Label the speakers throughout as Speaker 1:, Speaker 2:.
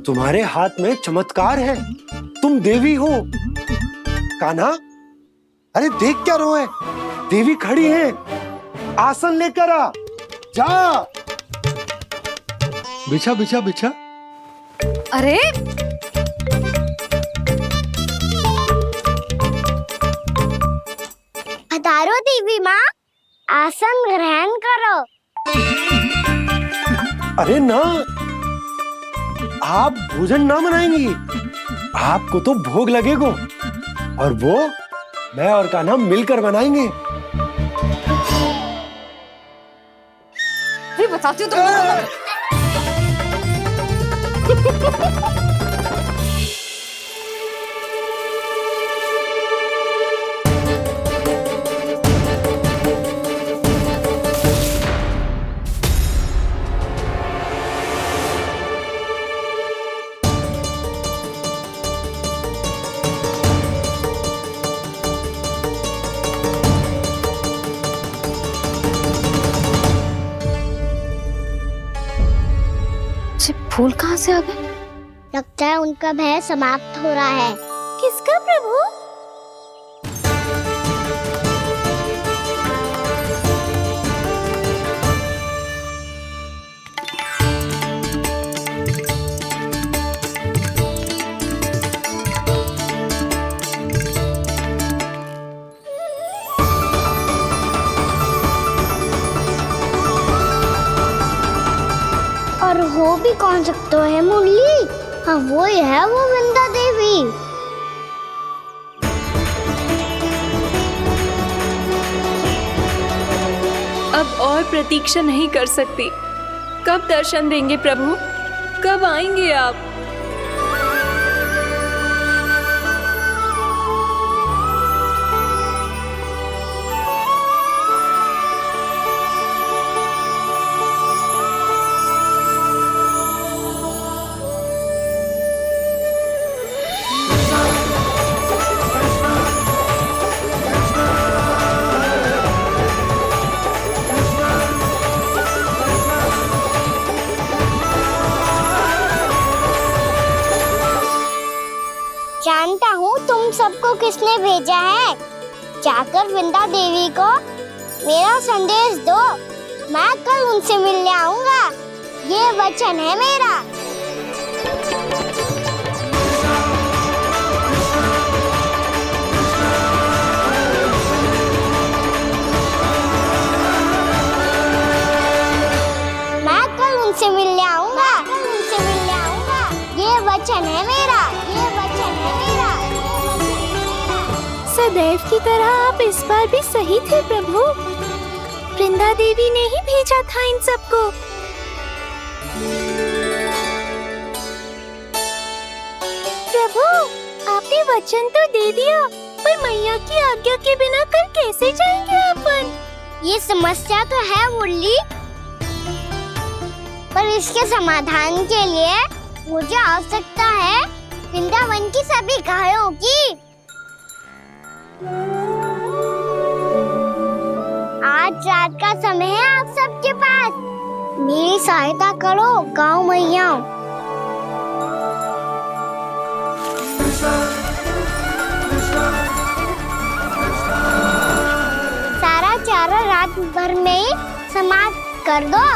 Speaker 1: तुम्हारे हाथ में चमत्कार है, तुम देवी हो। कान्हा, अरे देख क्या रोए, देवी खड़ी है, आसन लेकर आ, जा। बिछा बिछा बिछा।
Speaker 2: अरे
Speaker 3: पधारो देवी माँ, आसन ग्रहण करो।
Speaker 1: अरे ना, आप भोजन ना बनाएंगी, आपको तो भोग लगेगा और वो मैं और कान्हा मिलकर बनाएंगे।
Speaker 2: भी बताती हूँ तुमको। फूल कहाँ से आ गए?
Speaker 3: लगता है उनका भय समाप्त हो रहा है।
Speaker 2: किसका प्रभु?
Speaker 3: और हो भी कौन सकता है मुरली? हाँ वो ही है, वो वृंदा देवी।
Speaker 4: अब और प्रतीक्षा नहीं कर सकती। कब दर्शन देंगे प्रभु? कब आएंगे आप?
Speaker 3: जानता हूँ तुम सबको किसने भेजा है। जाकर वृंदा देवी को मेरा संदेश दो, मैं कल उनसे मिलने आऊंगा, ये वचन है मेरा। मैं कल उनसे मिलने आऊंगा, ये वचन है मेरा, ये वचन है मेरा।
Speaker 5: सदैव की तरह आप इस बार भी सही थे प्रभु। वृंदा देवी ने ही भेजा था इन सबको। प्रभु, आपने वचन तो दे दिया, पर मैया की आज्ञा के बिना कल कैसे जाएंगे अपन?
Speaker 3: ये समस्या तो है मुरली, पर इसके समाधान के लिए मुझे आवश्यकता है वृंदावन की सभी गायों की। आज रात का समय है आप सबके पास, मेरी सहायता करो गाँव मैया। सारा चारा रात भर में ही समाप्त कर दो।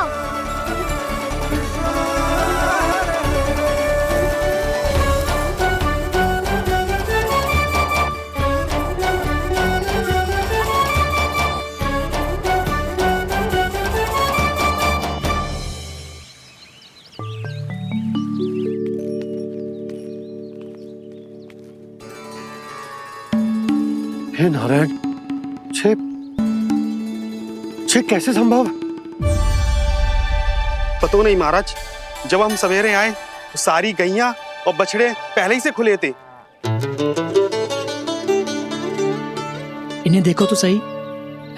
Speaker 1: हे नारायण, छे कैसे संभव?
Speaker 6: पता नहीं महाराज, जब हम सवेरे आए तो सारी गैया और बछड़े पहले ही से खुले थे।
Speaker 7: इन्हें देखो तो सही,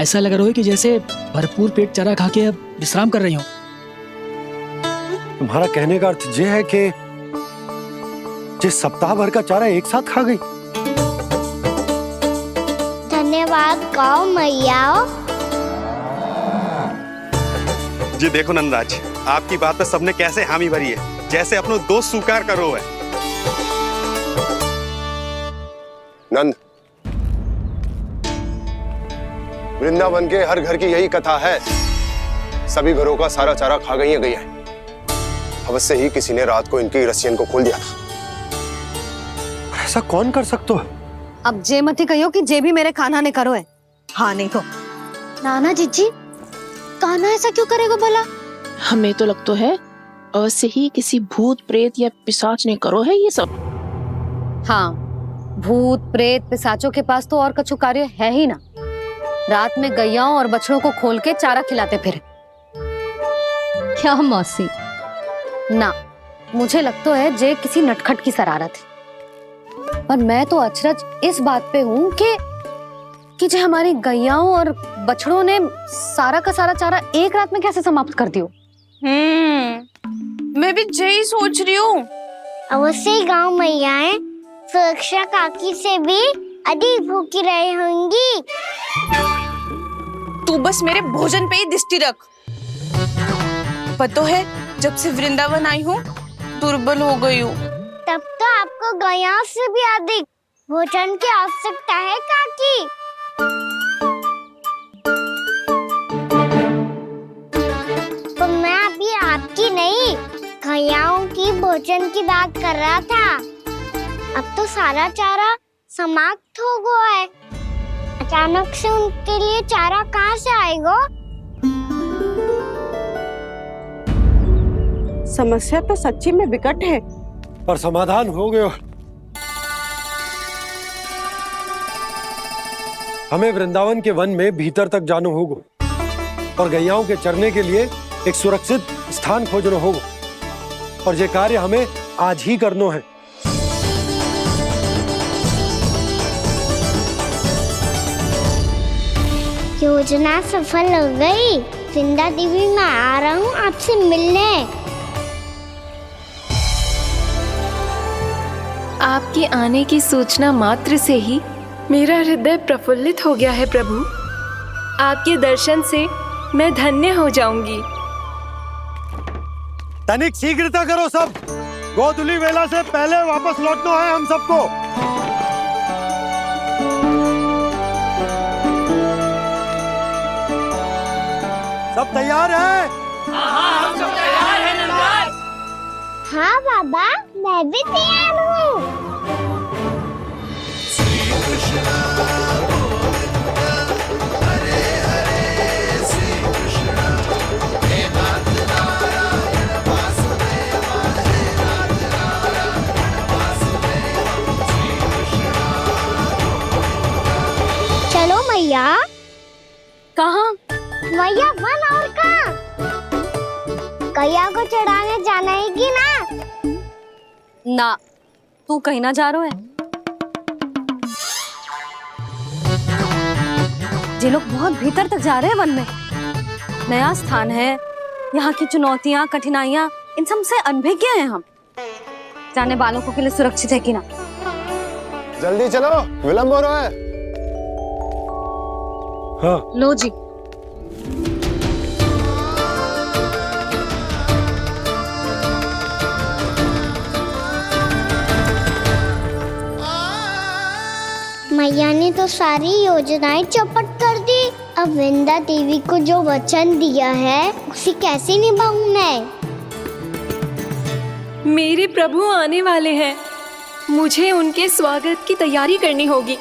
Speaker 7: ऐसा लग रहा है कि जैसे भरपूर पेट चारा खा के अब विश्राम कर रही हो।
Speaker 1: तुम्हारा कहने का अर्थ यह है कि जिस सप्ताह भर का चारा एक साथ खा गई।
Speaker 3: धन्यवाद गाँव मैया।
Speaker 6: जी देखो नंदराज, आपकी बात पे सबने कैसे हामी भरी है। जैसे अपनो दोस्त स्वीकार करो है।
Speaker 8: नंद, वृंदावन के हर घर की यही कथा है। सभी घरों का सारा चारा खा गई है। अवश्य ही किसी ने रात को इनकी रस्सियन को खोल दिया था।
Speaker 1: ऐसा कौन कर सकते हो?
Speaker 2: अब जे मत ही कहियो कि जे भी मेरे कान्हा ने करो है। हाँ नहीं तो नाना जीजी, कान्हा ऐसा क्यों करेगा भला?
Speaker 9: हमें तो लगता है अवश्य ही किसी भूत प्रेत या पिशाच ने करो है ये सब।
Speaker 2: हाँ, भूत प्रेत पिशाचों के पास तो और कछु कार्य है ही ना। रात में गैयाओं और बछड़ों को खोल के चारा खिलाते फिर। क्या मौसी? ना, मुझे लगता है जे किसी नटखट की शरारत है। पर मैं तो अचरज इस बात पे हूँ कि जे हमारी गैयाओं और बछड़ों ने सारा का सारा चारा एक रात में कैसे समाप्त कर दियो।
Speaker 9: मैं भी यही सोच रही हूँ।
Speaker 3: अवश्य ही गांव मैयाएं सुरक्षा काकी से भी अधिक भूखी रही होंगी।
Speaker 9: तू बस मेरे भोजन पे ही दृष्टि रख। पता है जब से वृंदावन आई हूँ दुर्बल हो गई हूँ।
Speaker 3: तब तो आपको गैयाओं से भी अधिक भोजन की आवश्यकता है काकी। तो मैं अभी आपकी नहीं गैयाओं की भोजन की बात कर रहा था। अब तो सारा चारा समाप्त हो गया है। अचानक से उनके लिए चारा कहाँ से आएगा?
Speaker 10: समस्या तो सच्ची में विकट है,
Speaker 1: पर समाधान हो गयो। हमें वृंदावन के वन में भीतर तक जाना होगा और गैयाओं के चरने के लिए एक सुरक्षित स्थान खोजना होगा, और ये कार्य हमें आज ही करना है।
Speaker 3: योजना सफल हो गई। वृंदा देवी, मैं आ रहा हूँ आपसे मिलने।
Speaker 4: आपके आने की सूचना मात्र से ही मेरा हृदय प्रफुल्लित हो गया है प्रभु। आपके दर्शन से मैं धन्य हो जाऊंगी।
Speaker 1: तनिक शीघ्रता करो सब। गोधुली वेला से पहले वापस लौटना है हम सबको। सब तैयार है?
Speaker 3: हाँ बाबा, मैं भी तैयार हूँ। चलो मैया।
Speaker 2: कहाँ?
Speaker 3: मैया वन और कहाँ? गैया को चढ़ाने जाना है कि ना?
Speaker 2: ना, तू कहीं ना जा रहा है। जे लोग बहुत भीतर तक जा रहे हैं वन में। नया स्थान है, यहाँ की चुनौतियाँ कठिनाइयाँ इन सब से अनभिज्ञ हैं हम। जाने वालों के लिए सुरक्षित है कि ना?
Speaker 8: जल्दी चलो, विलंब हो रहा है।
Speaker 1: हाँ।
Speaker 2: लो जी।
Speaker 3: मैया ने तो सारी योजनाएं चौपट कर दी। अब वृंदा देवी को जो वचन दिया है उसे कैसे निभाऊं मैं?
Speaker 4: मेरे प्रभु आने वाले हैं, मुझे उनके स्वागत की तैयारी करनी होगी।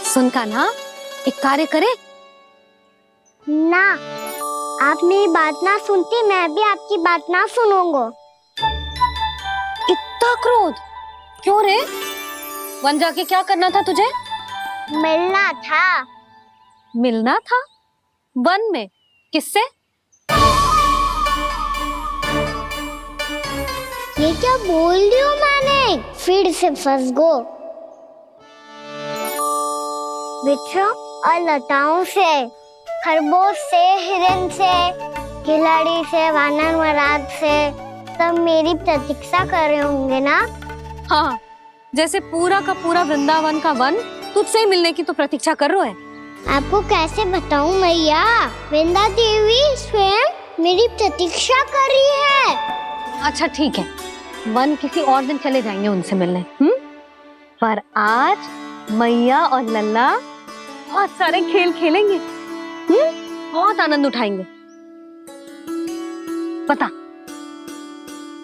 Speaker 2: सुन कान्हा, एक कार्य करे
Speaker 3: ना, आप मेरी बात ना सुनती, मैं भी आपकी बात ना सुनूंगा।
Speaker 2: इतना क्रोध क्यों रे? वन जाके क्या करना था तुझे?
Speaker 3: मिलना था।
Speaker 2: मिलना था? वन में? किससे?
Speaker 3: ये क्या बोल रही हूँ मैंने? फिर से फंस गो। वृक्षों और लताओं से, खरगोश से, हिरन से, खिलाड़ी से, वानर महाराज से सब मेरी प्रतीक्षा कर रहे होंगे ना?
Speaker 2: हाँ, जैसे पूरा का पूरा वृंदावन का वन तुझसे ही मिलने की तो प्रतीक्षा कर रहा है।
Speaker 3: आपको कैसे बताऊं मैया, वृंदा देवी स्वयं मेरी प्रतीक्षा कर रही है।
Speaker 2: अच्छा ठीक है, वन किसी और दिन चले जाएंगे उनसे मिलने। पर आज मैया और लल्ला बहुत सारे खेल खेलेंगे। बहुत आनंद उठाएंगे। बता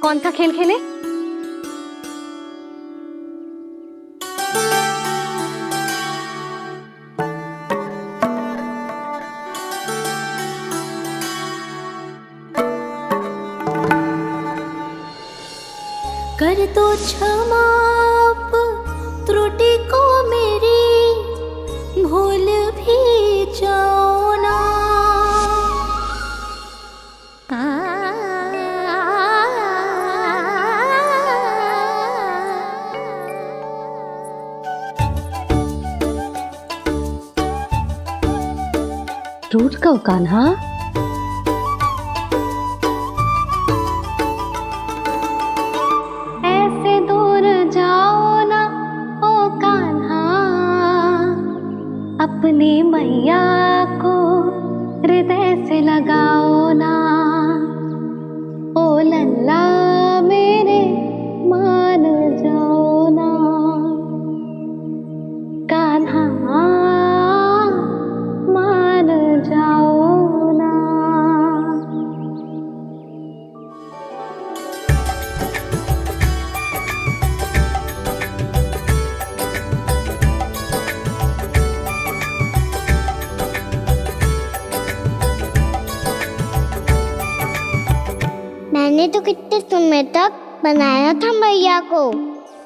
Speaker 2: कौन सा खेल खेले?
Speaker 5: कर दो क्षमा त्रुटि को मेरी, भूल भी जाओ ना।
Speaker 2: टूट कब कान्हा? ऐसे दूर जाओ ना ओ कान्हा, अपनी मैया को हृदय से लगाओ ना। ओ लल्ला मेरे मान जाओ ना, कान्हा मान जाओ ना।
Speaker 3: मैंने तो कितने समय तक बनाया था मैया को,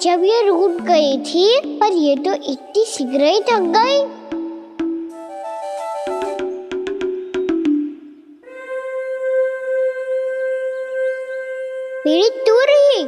Speaker 3: जब ये रूठ गई थी, पर ये तो इतनी शीघ्र ही थक गई। मेरी दूर ही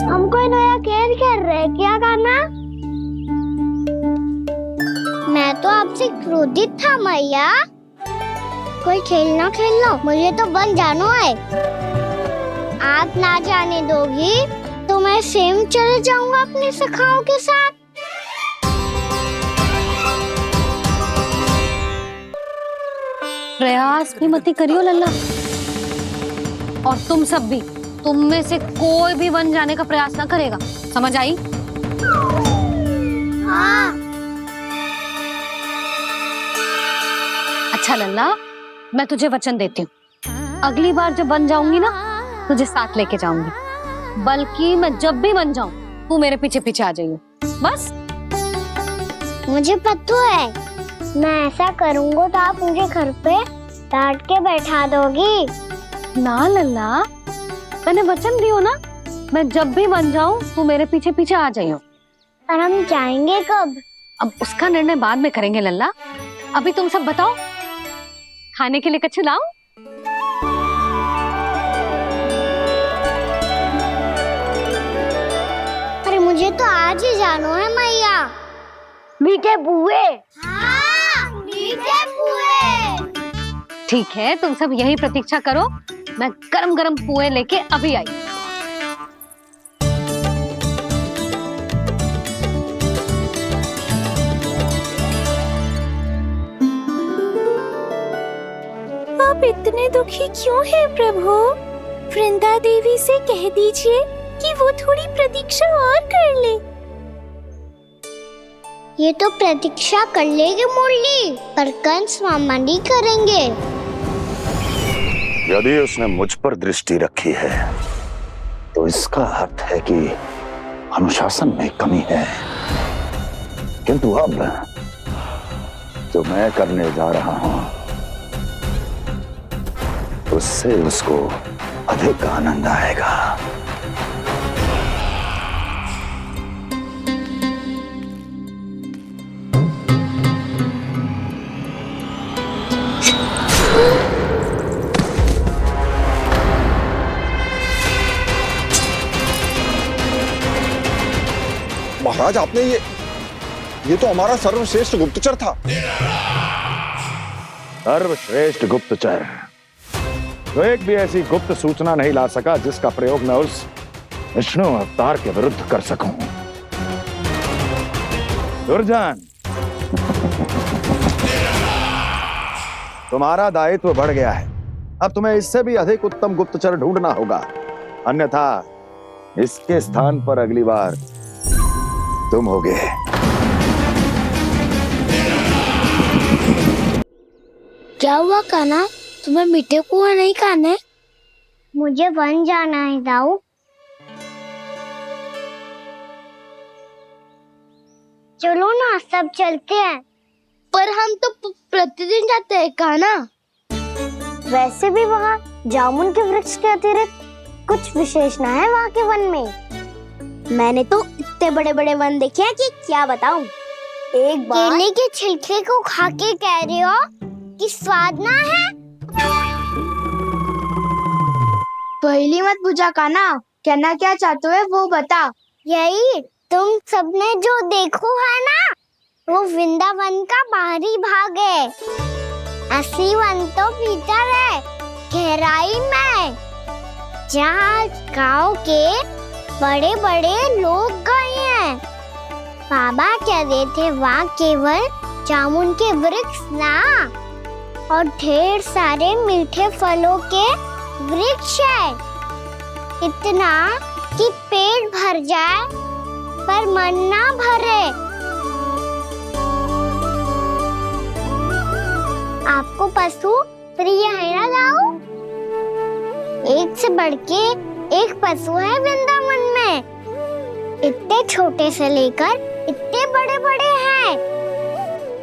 Speaker 3: हम कोई नया खेल खेल रहे हैं क्या कान्हा? मैं तो आपसे क्रोधित था मैया। कोई खेलना खेल लो, मुझे तो बन जाना है। आप ना जाने दोगी तो मैं स्वयं चले जाऊंगा अपने सखाओं के साथ।
Speaker 2: प्रयास भी मत करियो लल्ला, और तुम सब भी, तुम में से कोई भी वन जाने का प्रयास ना करेगा, समझ आई?
Speaker 3: हाँ।
Speaker 2: अच्छा लल्ला, मैं तुझे वचन देती हूँ, अगली बार जब बन जाऊंगी ना, तुझे साथ लेके जाऊंगी। बल्कि मैं जब भी बन जाऊं, तू मेरे पीछे पीछे आ जाइयो, बस।
Speaker 3: मुझे पता है, मैं ऐसा करूंगा तो आप मुझे घर पे डांट के बैठा दोगी।
Speaker 2: ना लल्ला, मैंने वचन दियो ना, मैं जब भी बन जाऊं, तू मेरे पीछे पीछे आ जाइयो।
Speaker 3: पर हम जाएंगे कब?
Speaker 2: अब उसका निर्णय बाद में करेंगे लल्ला। अभी तुम सब बताओ, खाने के लिए कुछ लाऊं?
Speaker 3: अरे मुझे तो आज ही जाना है मैया। मीठे बुए। हाँ, मीठे बुए।
Speaker 2: ठीक है, तुम सब यही प्रतीक्षा करो, मैं गरम गरम पुए लेके अभी आई।
Speaker 5: आप इतने दुखी क्यों हैं प्रभु? वृंदा देवी से कह दीजिए कि वो थोड़ी प्रतीक्षा और कर ले।
Speaker 3: ये तो प्रतीक्षा कर लेगी मुरली, पर कंस मामा नहीं करेंगे।
Speaker 11: यदि उसने मुझ पर दृष्टि रखी है तो इसका अर्थ है कि अनुशासन में कमी है। किंतु अब जो मैं करने जा रहा हूं उससे उसको अधिक आनंद आएगा।
Speaker 8: महाराज, आपने ये तो हमारा सर्वश्रेष्ठ गुप्तचर था।
Speaker 11: सर्वश्रेष्ठ गुप्तचर तो एक भी ऐसी गुप्त सूचना नहीं ला सका जिसका प्रयोग मैं उस विष्णु अवतार के विरुद्ध कर सकूं। दुर्जन, तुम्हारा दायित्व बढ़ गया है। अब तुम्हें इससे भी अधिक उत्तम गुप्तचर ढूंढना होगा, अन्यथा इसके स्थान पर अगली बार तुम होगे।
Speaker 3: क्या हुआ कान्हा, तुम्हें मीठे कुआं नहीं खाने? मुझे वन जाना है दाऊ। चलो ना, सब चलते हैं। पर हम तो प्रतिदिन जाते हैं कान्हा। वैसे भी वहाँ जामुन के वृक्ष के अतिरिक्त कुछ विशेष ना है वहाँ के वन में। मैंने तो इतने बड़े बड़े वन देखे हैं कि क्या बताऊं। एक बार केले के छिलके को खा के कह रही हो कि स्वाद ना है? पहली मत पूछा कान्हा, कहना क्या चाहते हो वो बता। यही तुम सबने जो देखो है ना, वो वृंदावन का बाहरी भाग है। असली वन तो भीतर है, गहराई में, जहाँ गाँव के बड़े बड़े लोग गए हैं। बाबा कह रहे थे वहाँ केवल जामुन के वृक्ष ना, और ढेर सारे मीठे फलों के वृक्ष है। इतना कि पेट भर जाए पर मन ना भरे। आपको पशु प्रिय है ना दाऊ? एक से बढ़ के एक पशु है वृंदावन में। इतने छोटे से लेकर इतने बड़े बड़े हैं।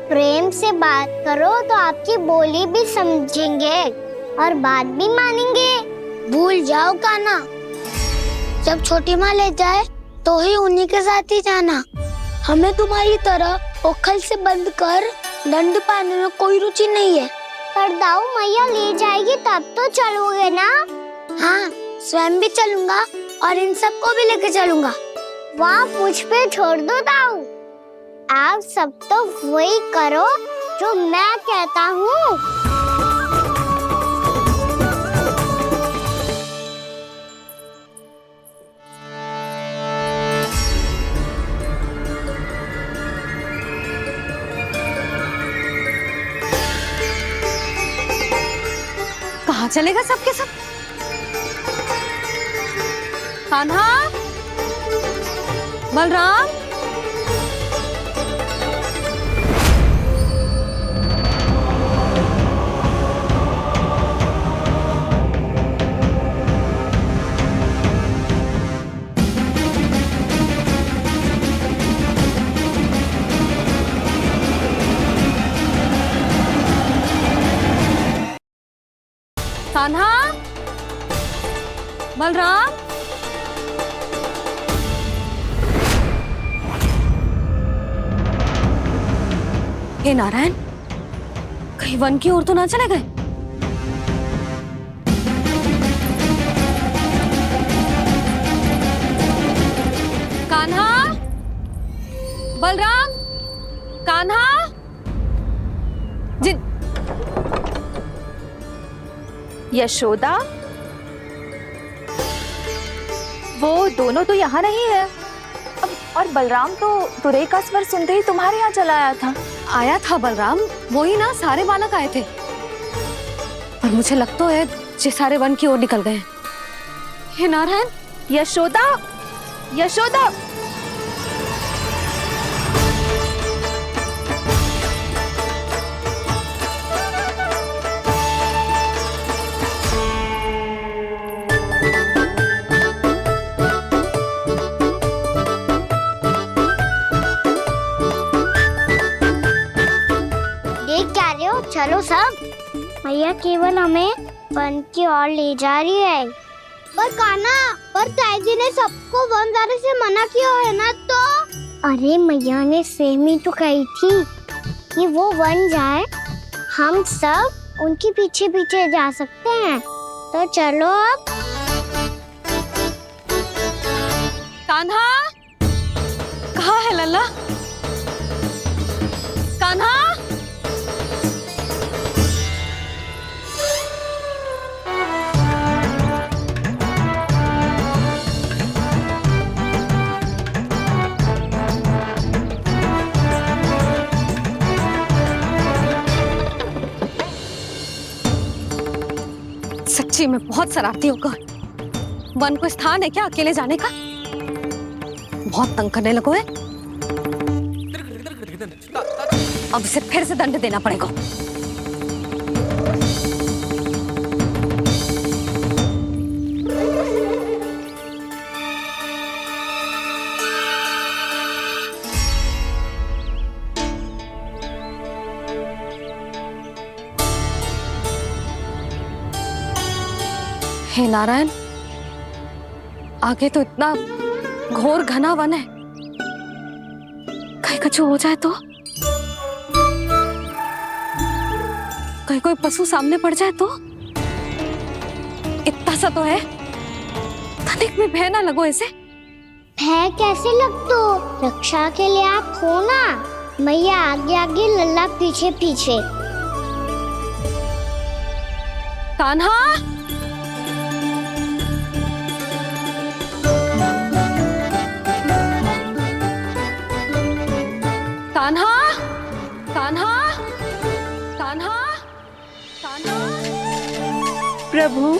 Speaker 3: प्रेम से बात करो तो आपकी बोली भी समझेंगे और बात भी मानेंगे। भूल जाओ कान्हा, जब छोटी माँ ले जाए तो ही उन्हीं के साथ ही जाना। हमें तुम्हारी तरह ओखल से बंद कर दंड पाने में कोई रुचि नहीं है। पर दाऊ मैया ले जाएगी तब तो चलोगे ना? हाँ, स्वयं भी चलूंगा और इन सबको भी लेके चलूंगा। वहाँ मुझ पे छोड़ दो दाऊ। आप सब तो वही करो जो मैं कहता हूँ।
Speaker 2: कहाँ चलेगा सबके सब? कान्हा, बलराम, कान्हा, बलराम। हे नारायण, कहीं वन की ओर तो ना चले गए? कान्हा, बलराम, कान्हा,
Speaker 4: यशोदा, वो दोनों तो यहाँ नहीं है। और बलराम तो तुरई का स्वर सुनते ही तुम्हारे यहाँ चला आया था।
Speaker 2: आया था बलराम, वही ना, सारे बालक आए थे। पर मुझे लगता है ये सारे वन की ओर निकल गए हैं। हे नारायण!
Speaker 5: यशोदा, यशोदा!
Speaker 3: देख क्या रहे हो? चलो सब। मैया केवल हमें वन की ओर ले जा रही है। पर कान्हा, पर ताईजी ने सबको वन जाने से मना किया है ना तो? अरे मैया ने सेम ही तो कही थी कि वो वन जाए, हम सब उनके पीछे पीछे जा सकते हैं। तो चलो अब।
Speaker 2: कान्हा, कहाँ है लल्ला? कान्हा! सच्ची में बहुत शरारती होगा। वन को स्थान है क्या अकेले जाने का? बहुत तंग करने लगो है। अब इसे फिर से दंड देना पड़ेगा। हे नारायण, आगे तो इतना घोर घना वन है, कहीं कुछ हो जाए तो? कहीं कोई पशु सामने पड़ जाए तो? इतना सा तो है, तनिक में भय ना लगो इसे।
Speaker 3: भय कैसे लग तो? रक्षा के लिए आप हो ना। मैया आगे आगे, लल्ला पीछे पीछे।
Speaker 2: कान्हा! कान्हा! कान्हा! कान्हा! कान्हा!
Speaker 4: प्रभु,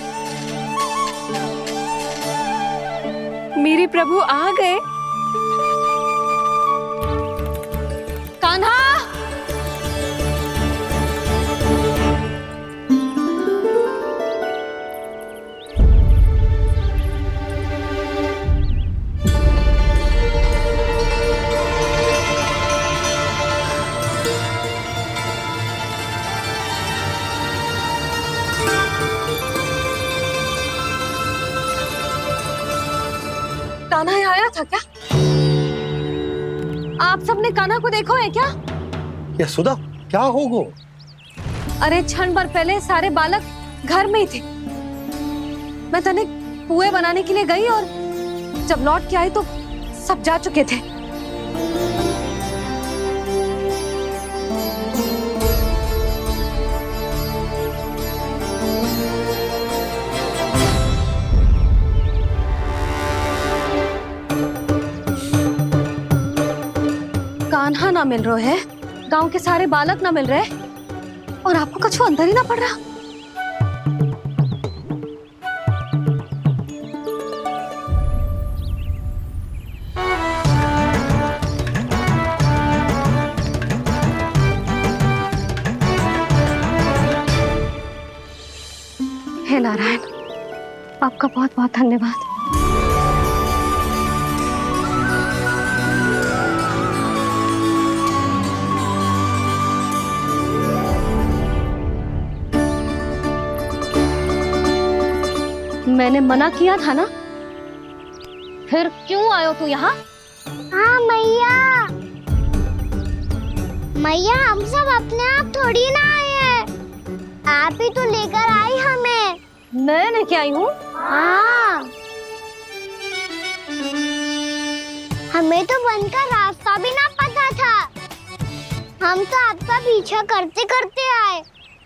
Speaker 4: मेरे प्रभु आ गए।
Speaker 2: कान्हा! कान्हा यहाँ आया था क्या? आप सबने कान्हा को देखो है क्या?
Speaker 1: यशोदा, क्या हो गो?
Speaker 2: अरे क्षण भर पहले सारे बालक घर में ही थे। मैं तनिक पुए बनाने के लिए गई और जब लौट के आई तो सब जा चुके थे। कान्हा ना मिल रहे है, गांव के सारे बालक ना मिल रहे, और आपको कुछ अंदर ही ना पड़ रहा। हे नारायण, आपका बहुत बहुत धन्यवाद। मैंने मना किया था ना, फिर क्यों आयो तू यहाँ?
Speaker 3: हाँ मैया, मैया हम सब अपने आप थोड़ी ना आए हैं, आप ही तो लेकर आई हमें।
Speaker 2: मैं लेके आई हूँ?
Speaker 3: हाँ, हमें तो वन का रास्ता भी ना पता था, हम तो आपका पीछा करते करते आए।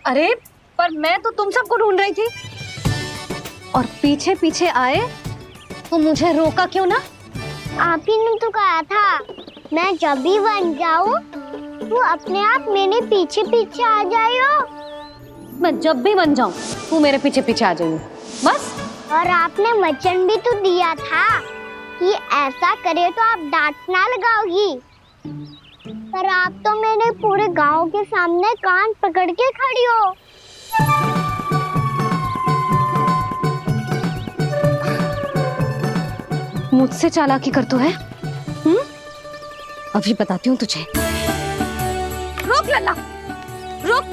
Speaker 2: अरे पर मैं तो तुम सबको ढूंढ रही थी, और पीछे पीछे आए तो मुझे रोका क्यों ना?
Speaker 3: आप ही ने तो कहा था मैं जब भी वन जाऊं तो अपने आप मेरे पीछे पीछे आ जाओ।
Speaker 2: मैं जब भी बन जाऊं तू मेरे पीछे पीछे आ जाइए बस।
Speaker 3: और आपने वचन भी तो दिया था कि ऐसा करे तो आप डांट ना लगाओगी, पर आप तो मेरे पूरे गांव के सामने कान पकड़ के खड़ी हो।
Speaker 2: मुझसे चालाकी कर तो है? अभी बताती हूँ तुझे। रुक लल्ला, रुक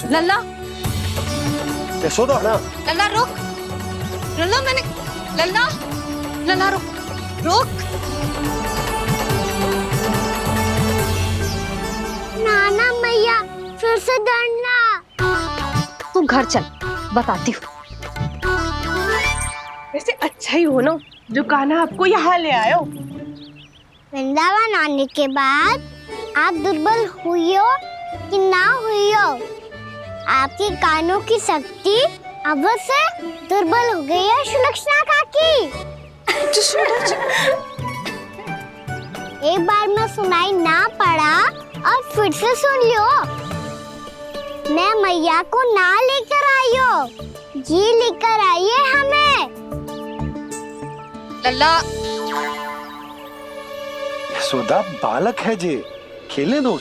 Speaker 2: लल्ला,
Speaker 1: यशोदा ना
Speaker 2: लल्ला रुक, लल्ला मैंने, लल्ला लल्ला रुक रुक।
Speaker 3: नाना मैया फिर से डरना।
Speaker 2: तू घर चल, बताती हूँ।
Speaker 9: वैसे अच्छा ही हो ना जो कान्हा आपको यहाँ ले आयो।
Speaker 3: वृंदावन आने के बाद आप दुर्बल हुई हो कि ना हुई हो, आपके कानों की शक्ति अब से दुर्बल हो गई है सुलक्षणा काकी। एक बार में सुनाई ना पड़ा और फिर से सुन लियो। मैं मैया को ना लेकर आई हो, जी लेकर आई है हमें।
Speaker 2: लल्ला
Speaker 1: यशोदा बालक है जे, खेलने दो।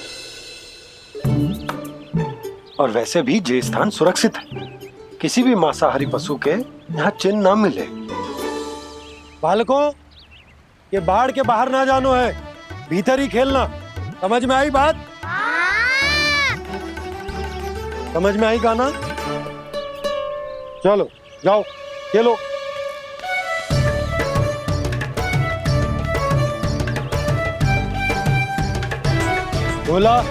Speaker 1: और वैसे भी जे स्थान सुरक्षित है, किसी भी मांसाहारी पशु के यहाँ चिन्ह ना मिले। बालकों, ये बाढ़ के बाहर ना जानो है, भीतर ही खेलना। समझ में आई बात? समझ में आई गाना? चलो जाओ खेलो। बोला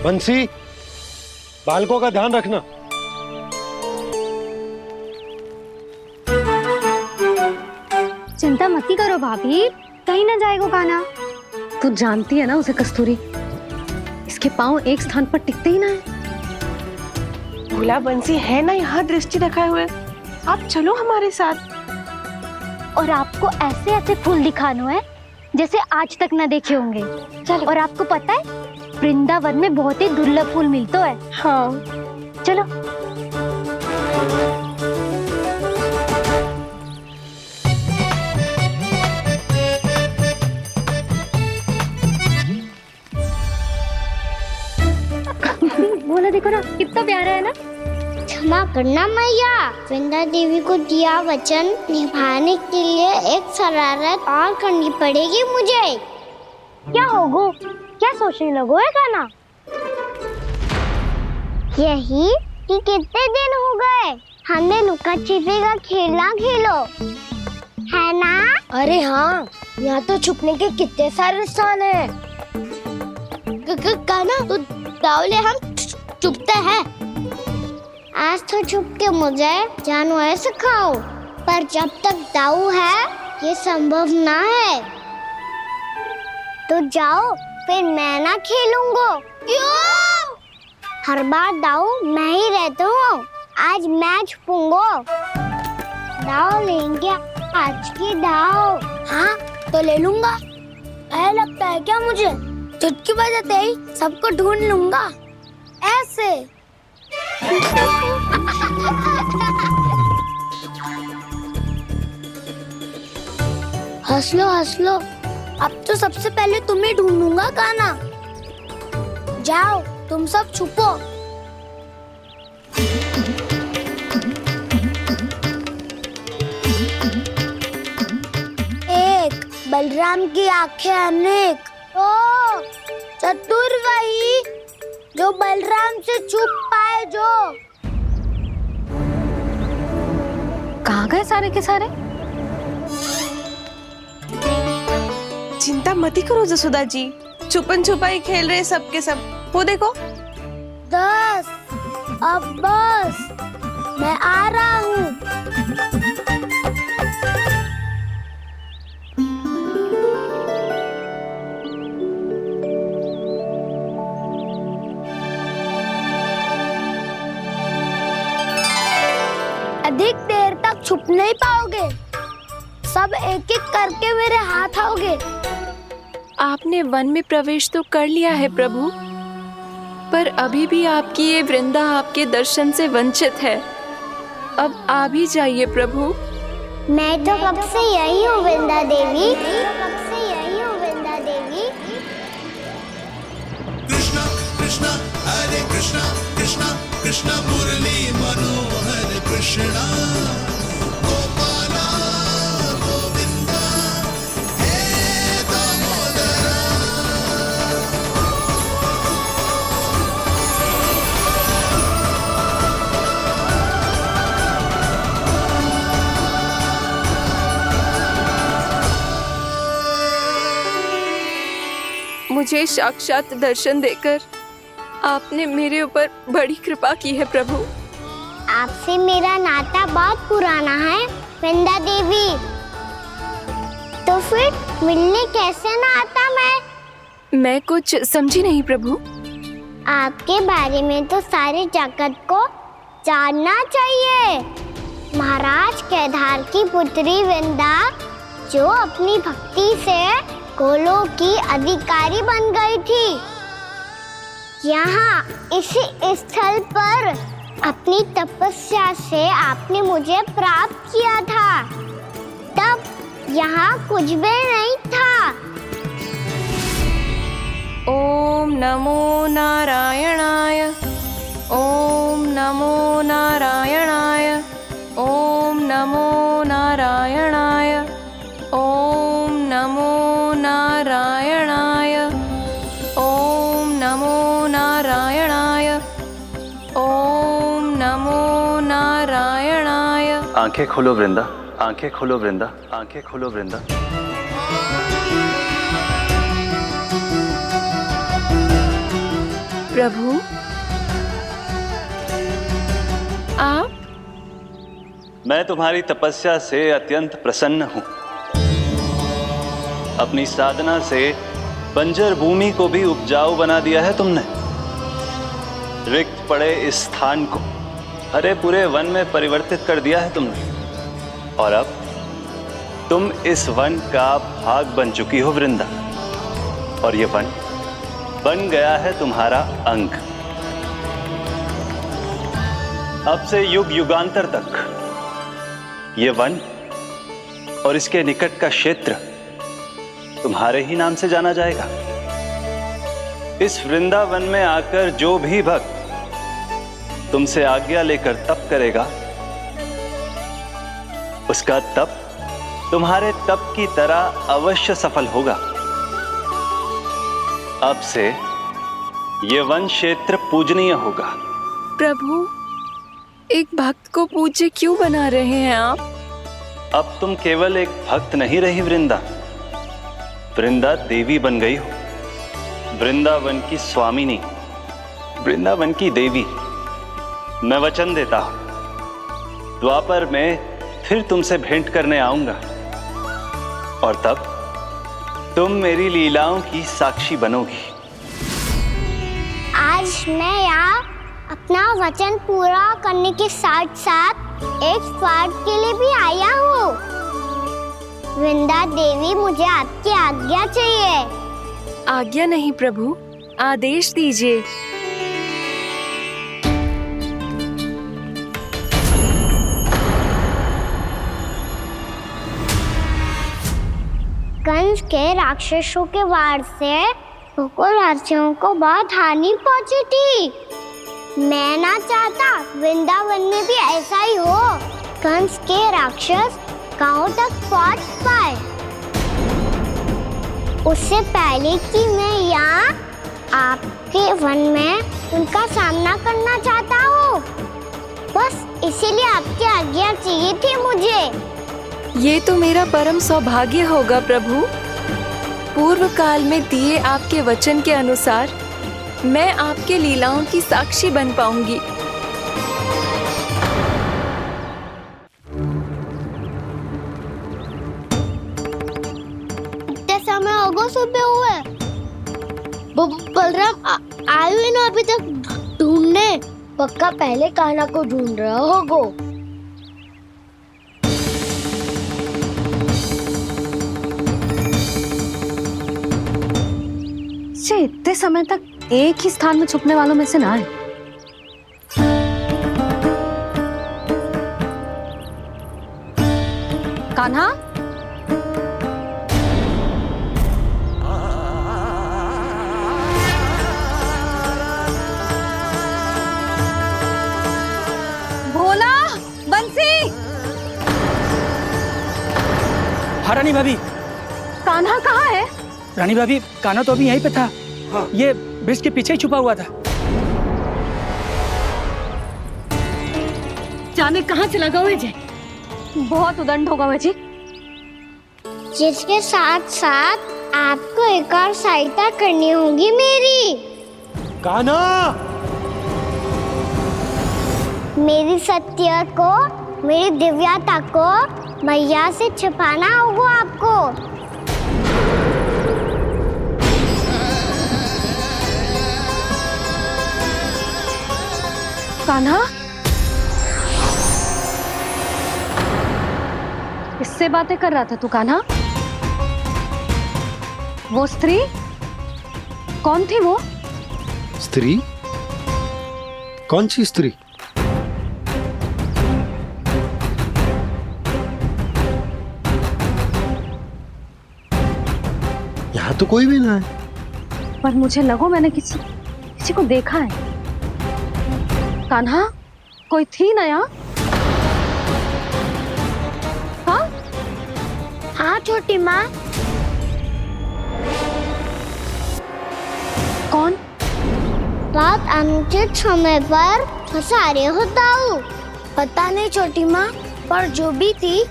Speaker 1: बंसी, बालकों का ध्यान रखना।
Speaker 2: चिंता मत करो भाभी, कहीं ना जाएगा कान्हा। तू जानती है ना उसे कस्तूरी, इसके पांव एक स्थान पर टिकते ही ना है।
Speaker 9: भोला बंसी है ना यहाँ दृष्टि रखाए हुए, आप चलो हमारे साथ।
Speaker 3: और आपको ऐसे ऐसे फूल दिखाना है जैसे आज तक ना देखे होंगे। चलो। और आपको पता है वृंदावन में बहुत ही दुर्लभ फूल मिलते हैं।
Speaker 9: हाँ
Speaker 3: चलो।
Speaker 2: बोला देखो ना कितना प्यारा है ना।
Speaker 3: क्षमा करना मैया, वृंदा देवी को दिया वचन निभाने के लिए एक शरारत और करनी पड़ेगी मुझे। क्या होगो? क्या सोचने लगो है कान्हा? यही कि कितने दिन हो गए हमने लुका छिपी का खेलना खेलो, है ना? अरे हाँ, यहाँ तो छुपने के कितने सारे स्थान है। कान्हा तू दावले हम छुपते हैं। आज तो छुप के मुझे जानवर सिखाओ, पर जब तक दाऊ है ये संभव ना है। तो जाओ, फिर मैं ना खेलूंगा। क्यों? हर बार दाऊ मैं ही रहता हूँ, आज मैं छुपूंगा। दाऊ लेंगे आज की दाऊ। हाँ तो ले लूंगा। ऐसा लगता है क्या मुझे? चुटकी बजाते ही सबको ढूंढ लूंगा ऐसे। हंस लो, अब तो सबसे पहले तुम्हें ढूंढूंगा कान्हा। जाओ तुम सब छुपो। एक बलराम की आंखें अनेक। ओ चतुर वही जो बलराम से छुप पाए। जो
Speaker 2: कहाँ गए सारे के सारे?
Speaker 9: चिंता मत करो जसोदा जी, छुपन छुपाई खेल रहे सब के सब। वो देखो
Speaker 3: 10 अब बस, मैं आ रहा हूँ। अधिक देर तक छुप नहीं पाओगे, सब एक एक करके मेरे हाथ आओगे।
Speaker 4: आपने वन में प्रवेश तो कर लिया है प्रभु, पर अभी भी आपकी ये वृंदा आपके दर्शन से वंचित है। अब आ भी जाइए प्रभु।
Speaker 3: मैं तो कब से यही हूँ वृंदा देवी, कब से यही हूँ वृंदा देवी।
Speaker 12: कृष्णा कृष्णा हरे कृष्णा कृष्णा कृष्णा मुरली मनोहर कृष्णा गोपाला गोविंदा हे दामोदरा।
Speaker 4: मुझे साक्षात दर्शन देकर आपने मेरे ऊपर बड़ी कृपा की है प्रभु।
Speaker 3: आपसे मेरा नाता बहुत पुराना है वृंदा देवी, तो फिर मिलने कैसे ना आता मैं
Speaker 4: कुछ समझी नहीं प्रभु।
Speaker 3: आपके बारे में तो सारे जगत को जानना चाहिए। महाराज केदार की पुत्री वृंदा जो अपनी भक्ति से गोलोक की अधिकारी बन गई थी, यहाँ इसी स्थल पर अपनी तपस्या से आपने मुझे प्राप्त किया था। तब यहाँ कुछ भी नहीं था।
Speaker 4: ओम नमो नारायणाय, ओम नमो नारायणाय, ओम नमो नारायणाय, ओम नमो नारायणाय, ओम नमो नारायणाय, ओम नमो नारायणाय।
Speaker 11: आंखें खोलो वृंदा, आंखें खोलो वृंदा, आंखें खोलो वृंदा।
Speaker 4: प्रभु आप?
Speaker 11: मैं तुम्हारी तपस्या से अत्यंत प्रसन्न हूं। अपनी साधना से बंजर भूमि को भी उपजाऊ बना दिया है तुमने। रिक्त पड़े इस स्थान को हरे पूरे वन में परिवर्तित कर दिया है तुमने। और अब तुम इस वन का भाग बन चुकी हो वृंदा, और ये वन बन गया है तुम्हारा अंग। अब से युग युगांतर तक ये वन और इसके निकट का क्षेत्र तुम्हारे ही नाम से जाना जाएगा। इस वृंदावन में आकर जो भी भक्त तुमसे आज्ञा लेकर तप करेगा, उसका तप तुम्हारे तप की तरह अवश्य सफल होगा। अब से ये वन क्षेत्र पूजनीय होगा।
Speaker 4: प्रभु, एक भक्त को पूज्य क्यों बना रहे हैं आप?
Speaker 11: अब तुम केवल एक भक्त नहीं रही वृंदा, वृंदा देवी बन गई हो। वृंदावन की स्वामिनी, वृंदावन की देवी। मैं वचन देता हूं, द्वापर में फिर तुमसे भेंट करने आऊंगा, और तब तुम मेरी लीलाओं की साक्षी बनोगी।
Speaker 3: आज मैं यहाँ अपना वचन पूरा करने के साथ साथ एक स्वार्थ के लिए भी आया हूँ। वृंदा देवी, मुझे आपकी आज्ञा चाहिए।
Speaker 4: आज्ञा नहीं प्रभु, आदेश दीजिए।
Speaker 3: कंस के राक्षसों के वार से गोकुलवासियों को बहुत हानि पहुंची थी। मैं ना चाहता वृंदावन में भी ऐसा ही हो। कंस के राक्षस गांव तक पहुंच पाए, उससे पहले कि मैं यहाँ आपके वन में उनका सामना करना चाहता हूँ। बस इसीलिए आपकी आज्ञा चाहिए थी मुझे।
Speaker 4: ये तो मेरा परम सौभाग्य होगा प्रभु। पूर्व काल में दिए आपके वचन के अनुसार मैं आपके लीलाओं की साक्षी बन पाऊंगी।
Speaker 3: इतने समय होगा सुबह हुए, बलराम आयु ना अभी तक ढूंढने। पक्का पहले कान्हा को ढूंढ रहा होगा।
Speaker 2: इतने समय तक एक ही स्थान में छुपने वालों में से ना है। कान्हा, भोला, बंसी।
Speaker 7: हाँ रानी भाभी।
Speaker 2: कान्हा कहाँ है?
Speaker 7: रानी भाभी, कान्हा तो अभी यहीं पे था। हाँ। ये ब्रिज के पीछे ही छुपा हुआ था।
Speaker 2: जाने कहाँ चला गया है? बहुत उदंड होगा वह
Speaker 3: जिसके साथ साथ आपको एक और सहायता करनी होगी मेरी।
Speaker 1: कान्हा,
Speaker 3: मेरी सत्य को, मेरी दिव्यता को मैया से छिपाना होगा आपको।
Speaker 2: कान्हा, किससे बातें कर रहा था तू कान्हा? वो स्त्री कौन थी? वो
Speaker 1: स्त्री? कौन सी स्त्री? यहाँ तो कोई भी ना है।
Speaker 2: पर मुझे लगो मैंने किसी को देखा है। कान्हा, कोई थी ना यहाँ? हाँ?
Speaker 3: हाँ छोटी माँ।
Speaker 2: कौन?
Speaker 3: रात अनुचित समय पर फंसा रहे हो दाऊ। पता नहीं छोटी माँ, पर जो भी थी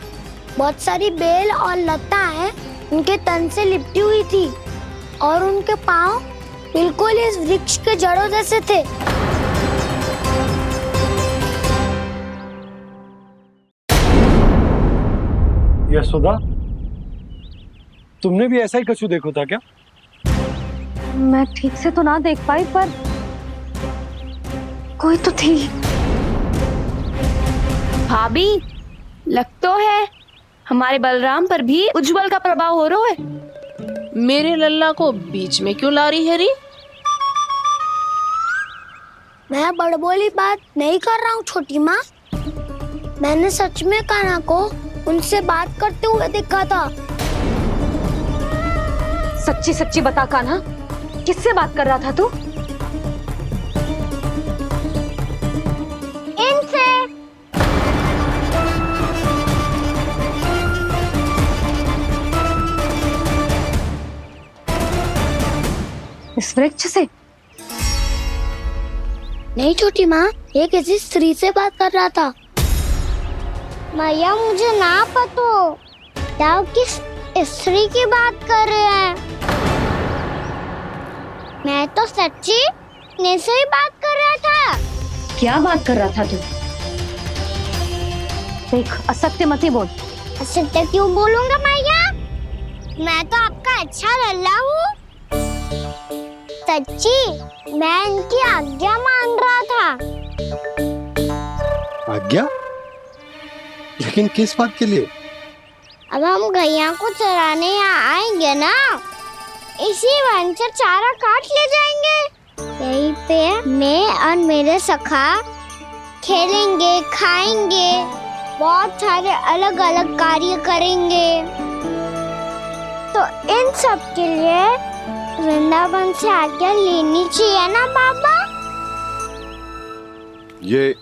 Speaker 3: बहुत सारी बेल और लताएं उनके तन से लिपटी हुई थी और उनके पांव बिल्कुल इस वृक्ष के जड़ों जैसे थे।
Speaker 1: यशोदा, तुमने भी ऐसा ही कछु देखो था क्या?
Speaker 2: मैं ठीक से तो ना देख पाई, पर कोई तो थी।
Speaker 4: भाभी, लग तो है हमारे बलराम पर भी उज्जवल का प्रभाव हो रहा है।
Speaker 9: मेरे लल्ला को बीच में क्यों ला रही है री?
Speaker 3: मैं बड़बोली बात नहीं कर रहा हूँ छोटी माँ। मैंने सच में कान्हा को उनसे बात करते हुए देखा था।
Speaker 2: सच्ची सच्ची बता कान्हा, किससे बात कर रहा था तू?
Speaker 3: इनसे।
Speaker 2: इस वृक्ष से?
Speaker 3: नहीं छोटी माँ, ये किसी स्त्री से बात कर रहा था। मैया मुझे ना पतो दाऊ किस स्त्री की बात कर रहे हैं। मैं तो सच्ची ने से ही बात कर रहा था।
Speaker 2: क्या बात कर रहा था तू? देख, असत्य मत ही बोल।
Speaker 3: असत्य क्यों बोलूंगा मैया? मैं तो आपका अच्छा लल्ला हूँ। सच्ची मैं इनकी आज्ञा मान रहा था।
Speaker 1: आज्ञा? लेकिन किस बात के लिए?
Speaker 3: अब हम गैया को चराने यहाँ आएंगे ना, इसी वन से चारा काट ले जाएंगे। यहीं पे मैं और मेरे सखा खेलेंगे, खाएंगे, बहुत सारे अलग अलग कार्य करेंगे। तो इन सब के लिए वृंदावन से आज्ञा लेनी चाहिए ना बाबा?
Speaker 8: ये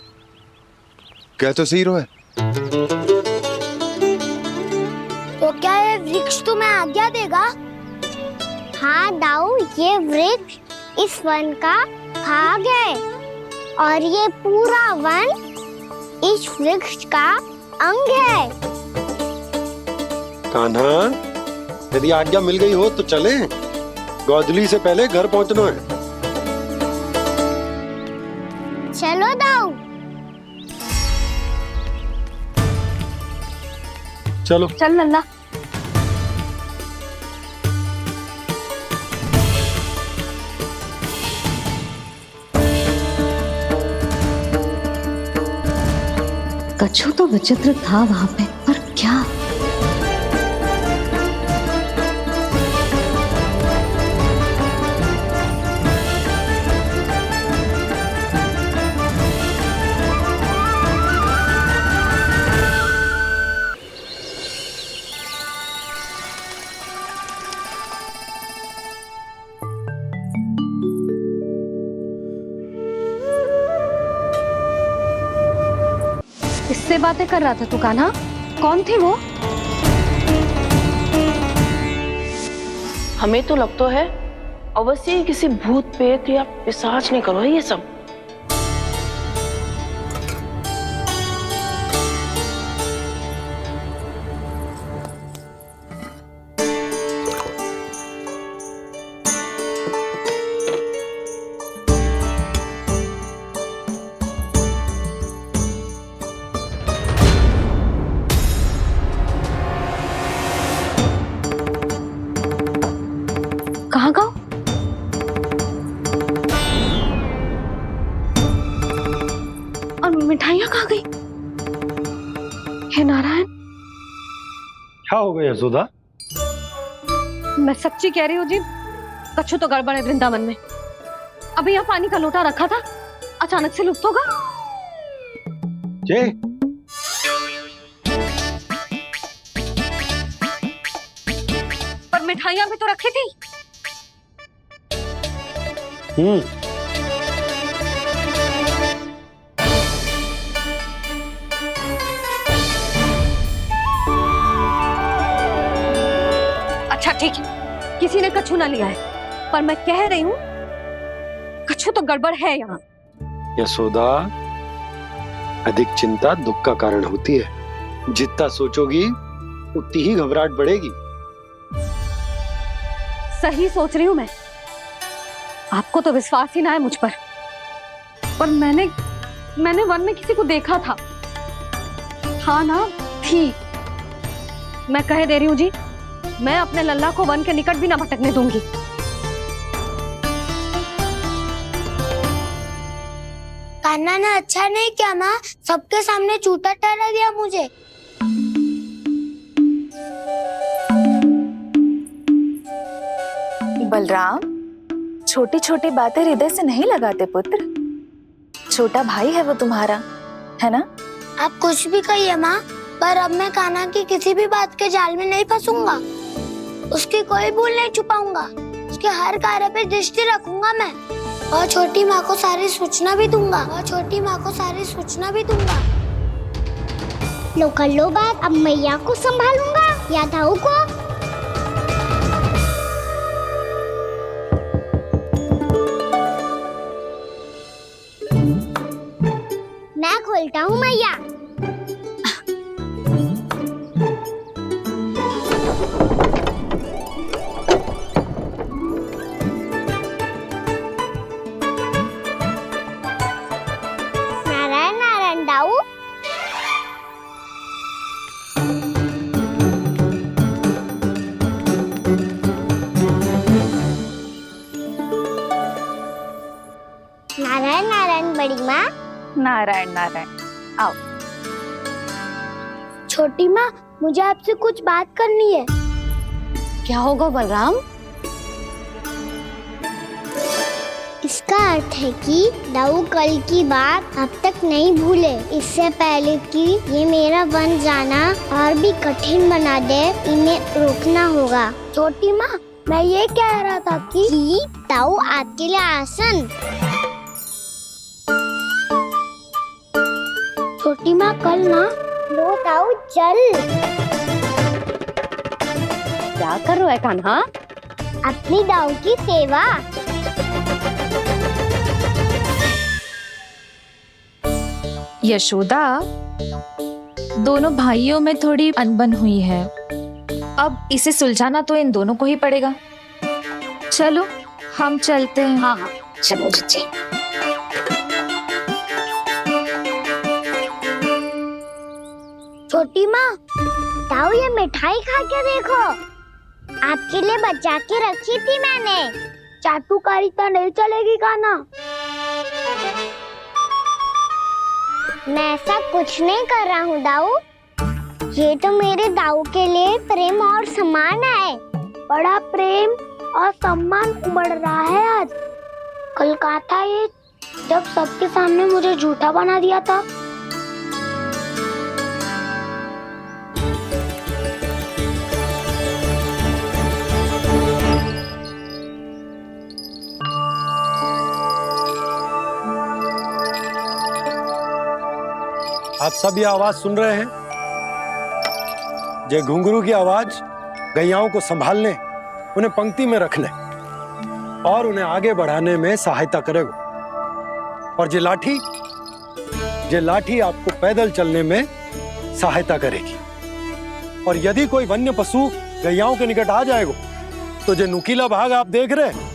Speaker 8: कह तो सही रहा है।
Speaker 3: तो क्या ये वृक्ष तुम्हें आज्ञा देगा? हाँ दाऊ, ये वृक्ष इस वन का भाग है और ये पूरा वन इस वृक्ष का अंग है।
Speaker 1: कान्हा, यदि आज्ञा मिल गई हो तो चले। गोधली से पहले घर पहुंचना है।
Speaker 3: चलो दाऊ।
Speaker 1: चलो
Speaker 2: चल लल्ला। कछु तो विचित्र था वहां पे, पर क्या? बातें कर रहा था तू कान्हा? कौन थी वो?
Speaker 9: हमें तो लगता है अवश्य ही किसी भूत प्रेत या पिशाच ने करो ये सब।
Speaker 2: कहाँ गाँव? और मिठाइयाँ कहाँ गई? हे नारायण,
Speaker 1: क्या हो गया यशोदा?
Speaker 2: मैं सच्ची कह रही हूँ जी, कछु तो गड़बड़ है वृंदावन में। अभी यहाँ पानी का लोटा रखा था, अचानक से लुप्त होगा।
Speaker 1: जय
Speaker 2: पर मिठाइयाँ भी तो रखी थी। अच्छा ठीक है, किसी ने कछु ना लिया है, पर मैं कह रही हूँ कछु तो गड़बड़ है यहाँ।
Speaker 1: यशोदा, अधिक चिंता दुख का कारण होती है। जितना सोचोगी उतनी ही घबराहट बढ़ेगी।
Speaker 2: सही सोच रही हूँ मैं। आपको तो विश्वास ही ना है मुझ पर मैंने वन में किसी को देखा था। हाँ ना, थी। मैं कह दे रही हूँ जी, मैं अपने लल्ला को वन के निकट भी ना भटकने दूंगी।
Speaker 3: कान्हा ने अच्छा नहीं किया माँ, सबके सामने झूठा ठहरा दिया मुझे।
Speaker 13: बलराम, छोटी छोटी बातें हृदय से नहीं लगाते पुत्र। छोटा भाई है वो तुम्हारा, है ना?
Speaker 3: आप कुछ भी कहिए माँ, पर अब मैं कान्हा की किसी भी बात के जाल में नहीं फंसूंगा। उसकी कोई भूल नहीं छुपाऊंगा। उसके हर कार्य पे दृष्टि रखूंगा मैं, और छोटी माँ को सारी सूचना भी दूंगा। लो कर लो बात, अब मैया को संभालूंगा या दाऊ को। मैं खोलता हूँ मैया। नारायण नारायण दाऊ। नारायण नारायण बड़ी माँ।
Speaker 13: नारायण नारायण, आओ।
Speaker 3: छोटी माँ, मुझे आपसे कुछ बात करनी है।
Speaker 2: क्या होगा बलराम?
Speaker 3: इसका अर्थ है कि दाऊ कल की बात अब तक नहीं भूले। इससे पहले कि ये मेरा वन जाना और भी कठिन बना दे, इन्हें रोकना होगा। छोटी माँ, मैं ये कह रहा था कि दाऊ आपके लिए आसन। छोटी माँ, कल ना लो दाऊ चल।
Speaker 2: क्या कर रहा है कान्हा?
Speaker 3: अपनी दाऊ की सेवा।
Speaker 13: यशोदा, दोनों भाइयों में थोड़ी अनबन हुई है। अब इसे सुलझाना तो इन दोनों को ही पड़ेगा। चलो हम चलते हैं।
Speaker 2: हाँ हाँ,
Speaker 13: चलो चचे।
Speaker 3: छोटी माँ, दाऊ ये मिठाई खा के देखो। आपके लिए बचा के रखी थी मैंने। चाटुकारिता नहीं चलेगी कान्हा। मैं ऐसा कुछ नहीं कर रहा हूँ दाऊ। ये तो मेरे दाऊ के लिए प्रेम और सम्मान है। बड़ा प्रेम और सम्मान उमड़ रहा है आज। कल कहा था ये, जब सबके सामने मुझे झूठा बना दिया था।
Speaker 1: आप सब ये आवाज सुन रहे हैं? ये घुंघरू की आवाज गैयाओं को संभालने, उन्हें पंक्ति में रखने और उन्हें आगे बढ़ाने में सहायता करेगा। और ये लाठी आपको पैदल चलने में सहायता करेगी। और यदि कोई वन्य पशु गैयाओं के निकट आ जाएगा तो जो नुकीला भाग आप देख रहे हैं,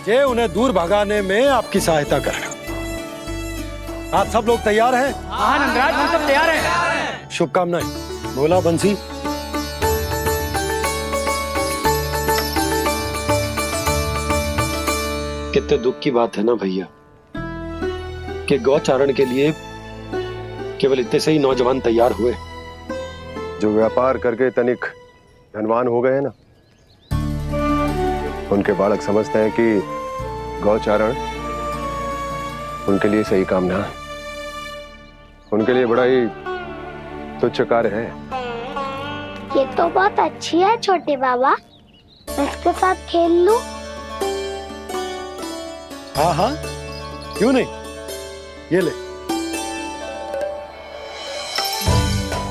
Speaker 1: ये उन्हें दूर भगाने में आपकी सहायता करेगा। आप सब लोग तैयार हैं?
Speaker 7: हाँ नंदराज, हम सब तैयार हैं।
Speaker 1: शुभकामनाएं। बोला बंसी।
Speaker 14: कितने दुख की बात है ना भैया कि गौचारण के लिए केवल इतने से ही नौजवान तैयार हुए।
Speaker 8: जो व्यापार करके तनिक धनवान हो गए ना, उनके बालक समझते हैं कि गौचारण उनके लिए सही काम ना है, उनके लिए बड़ा ही तुच्छ कार्य है।
Speaker 3: ये तो बहुत अच्छी है छोटे बाबा, मैं इसके साथ खेल लूं?
Speaker 1: हाँ हाँ, क्यों नहीं, ये ले।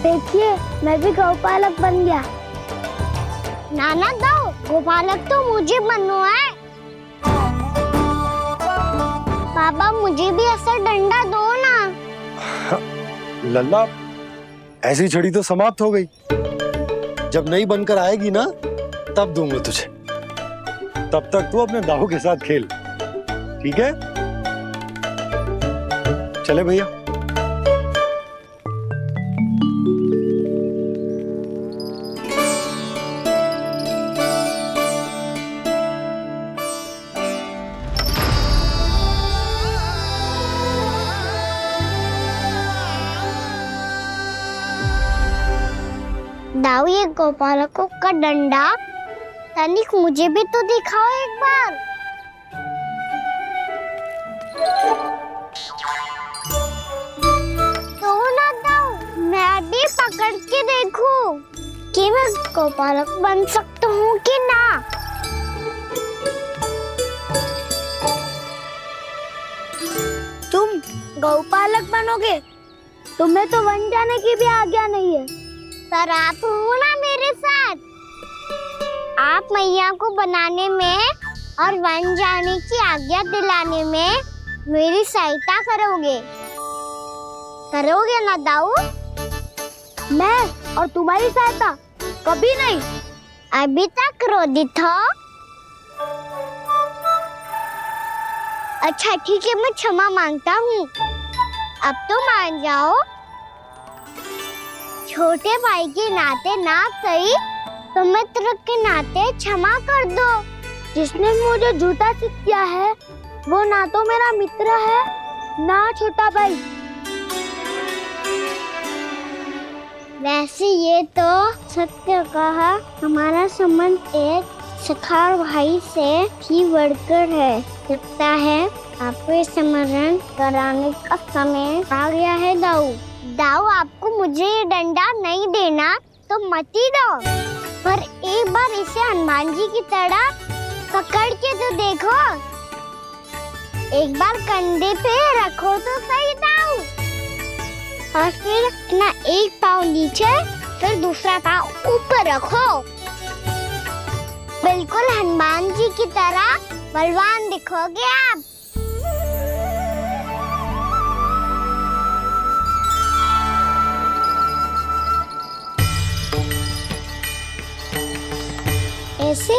Speaker 3: देखिए, मैं भी गौपालक बन गया। नाना दो, गौपालक तो मुझे बनना है। पापा मुझे भी ऐसा डंडा दो ना।
Speaker 1: लल्ला, ऐसी छड़ी तो समाप्त हो गई। जब नई बनकर आएगी ना, तब दूंगा तुझे। तब तक तू अपने दाऊ के साथ खेल, ठीक है? चले भैया।
Speaker 3: दाऊ, ये गौपालकों का डंडा तनिक मुझे भी तो दिखाओ एक बार। तो ना दाऊ, मैं भी पकड़ के देखूं कि मैं गौपालक बन सकता हूँ कि ना। तुम गौपालक बनोगे? तुम्हें तो वन जाने की भी आज्ञा नहीं है। पर आप हो ना मेरे साथ। आप मैया को बनाने में और वन जाने की आज्ञा दिलाने में मेरी सहायता करोगे ना दाऊ? मैं और तुम्हारी सहायता कभी नहीं। अभी तक क्रोधित हो? अच्छा ठीक है, मैं क्षमा मांगता हूँ। अब तो मान जाओ। छोटे भाई के नाते ना सही तो मित्र के नाते क्षमा कर दो। जिसने मुझे झूठा सिद्ध किया है वो ना तो मेरा मित्र है ना छोटा भाई। वैसे ये तो सत्य कहा, हमारा संबंध एक सखा भाई से भी बढ़कर है। लगता है आपको स्मरण कराने का समय आ गया है दाऊ। दाऊ, आपको मुझे ये डंडा नहीं देना तो मत ही दो, पर एक बार इसे हनुमान जी की तरह पकड़ के तो देखो। एक बार कंधे पे रखो तो सही दाऊ, और फिर अपना एक पाँव नीचे फिर दूसरा पाँव ऊपर रखो। बिल्कुल हनुमान जी की तरह बलवान दिखोगे आप। ऐसे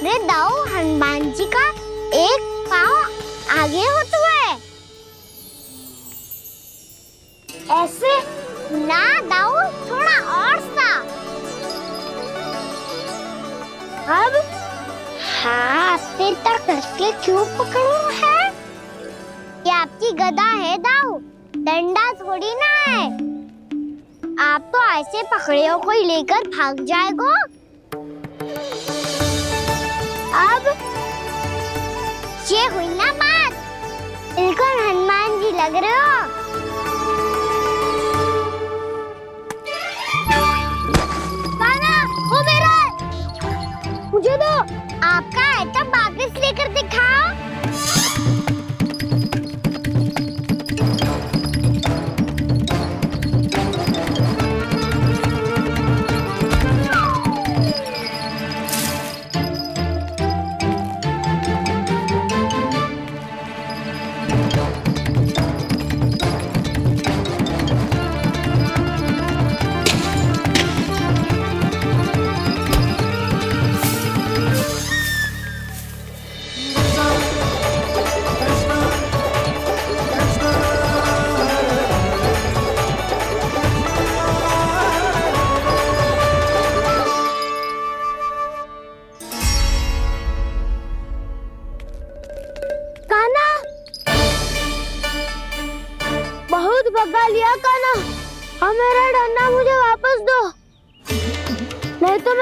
Speaker 3: रे दाऊ, हनुमान जी का एक पाँव आगे होता है। ऐसे ना दाऊ, थोड़ा और सा। अब हाथ पे तक करके क्यों पकड़ू है? ये आपकी गदा है दाऊ, डंडा थोड़ी ना है। आप तो ऐसे पकड़े हो कोई लेकर भाग जाएगा। अब ये हुई ना बात, बिल्कुल हनुमान जी लग रहे हो। कान्हा, वो मेरा है। मुझे दो। आपका है तब वापस लेकर दिखाओ।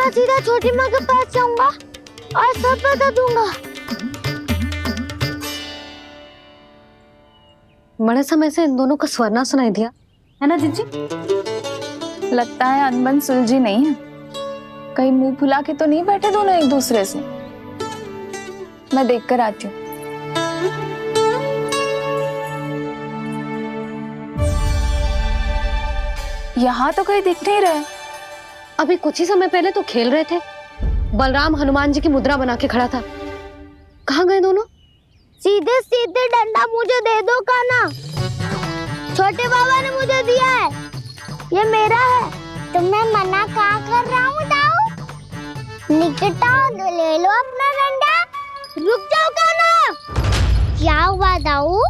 Speaker 3: सीधा सीधा छोटी माँ के पास जाऊंगा और सब बता दूंगा।
Speaker 2: बड़े समय से इन दोनों का स्वर ना सुनाई दिया, है ना जीजी?
Speaker 9: लगता है अनबन सुलझी नहीं है। कहीं मुंह फुला के तो नहीं बैठे दोनों एक दूसरे से। मैं देख कर आती हूँ। यहाँ तो कहीं दिख नहीं रहे।
Speaker 2: अभी कुछ ही समय पहले तो खेल रहे थे। बलराम हनुमान जी की मुद्रा बना के खड़ा था। कहाँ गए दोनों?
Speaker 3: सीधे सीधे डंडा मुझे दे दो कान्हा। छोटे बाबा ने मुझे दिया है, ये मेरा है। तुम्हें मना कहाँ कर रहा हूँ दाऊ? निकटा ले लो अपना डंडा। रुक जाओ कान्हा। क्या हुआ दाऊ?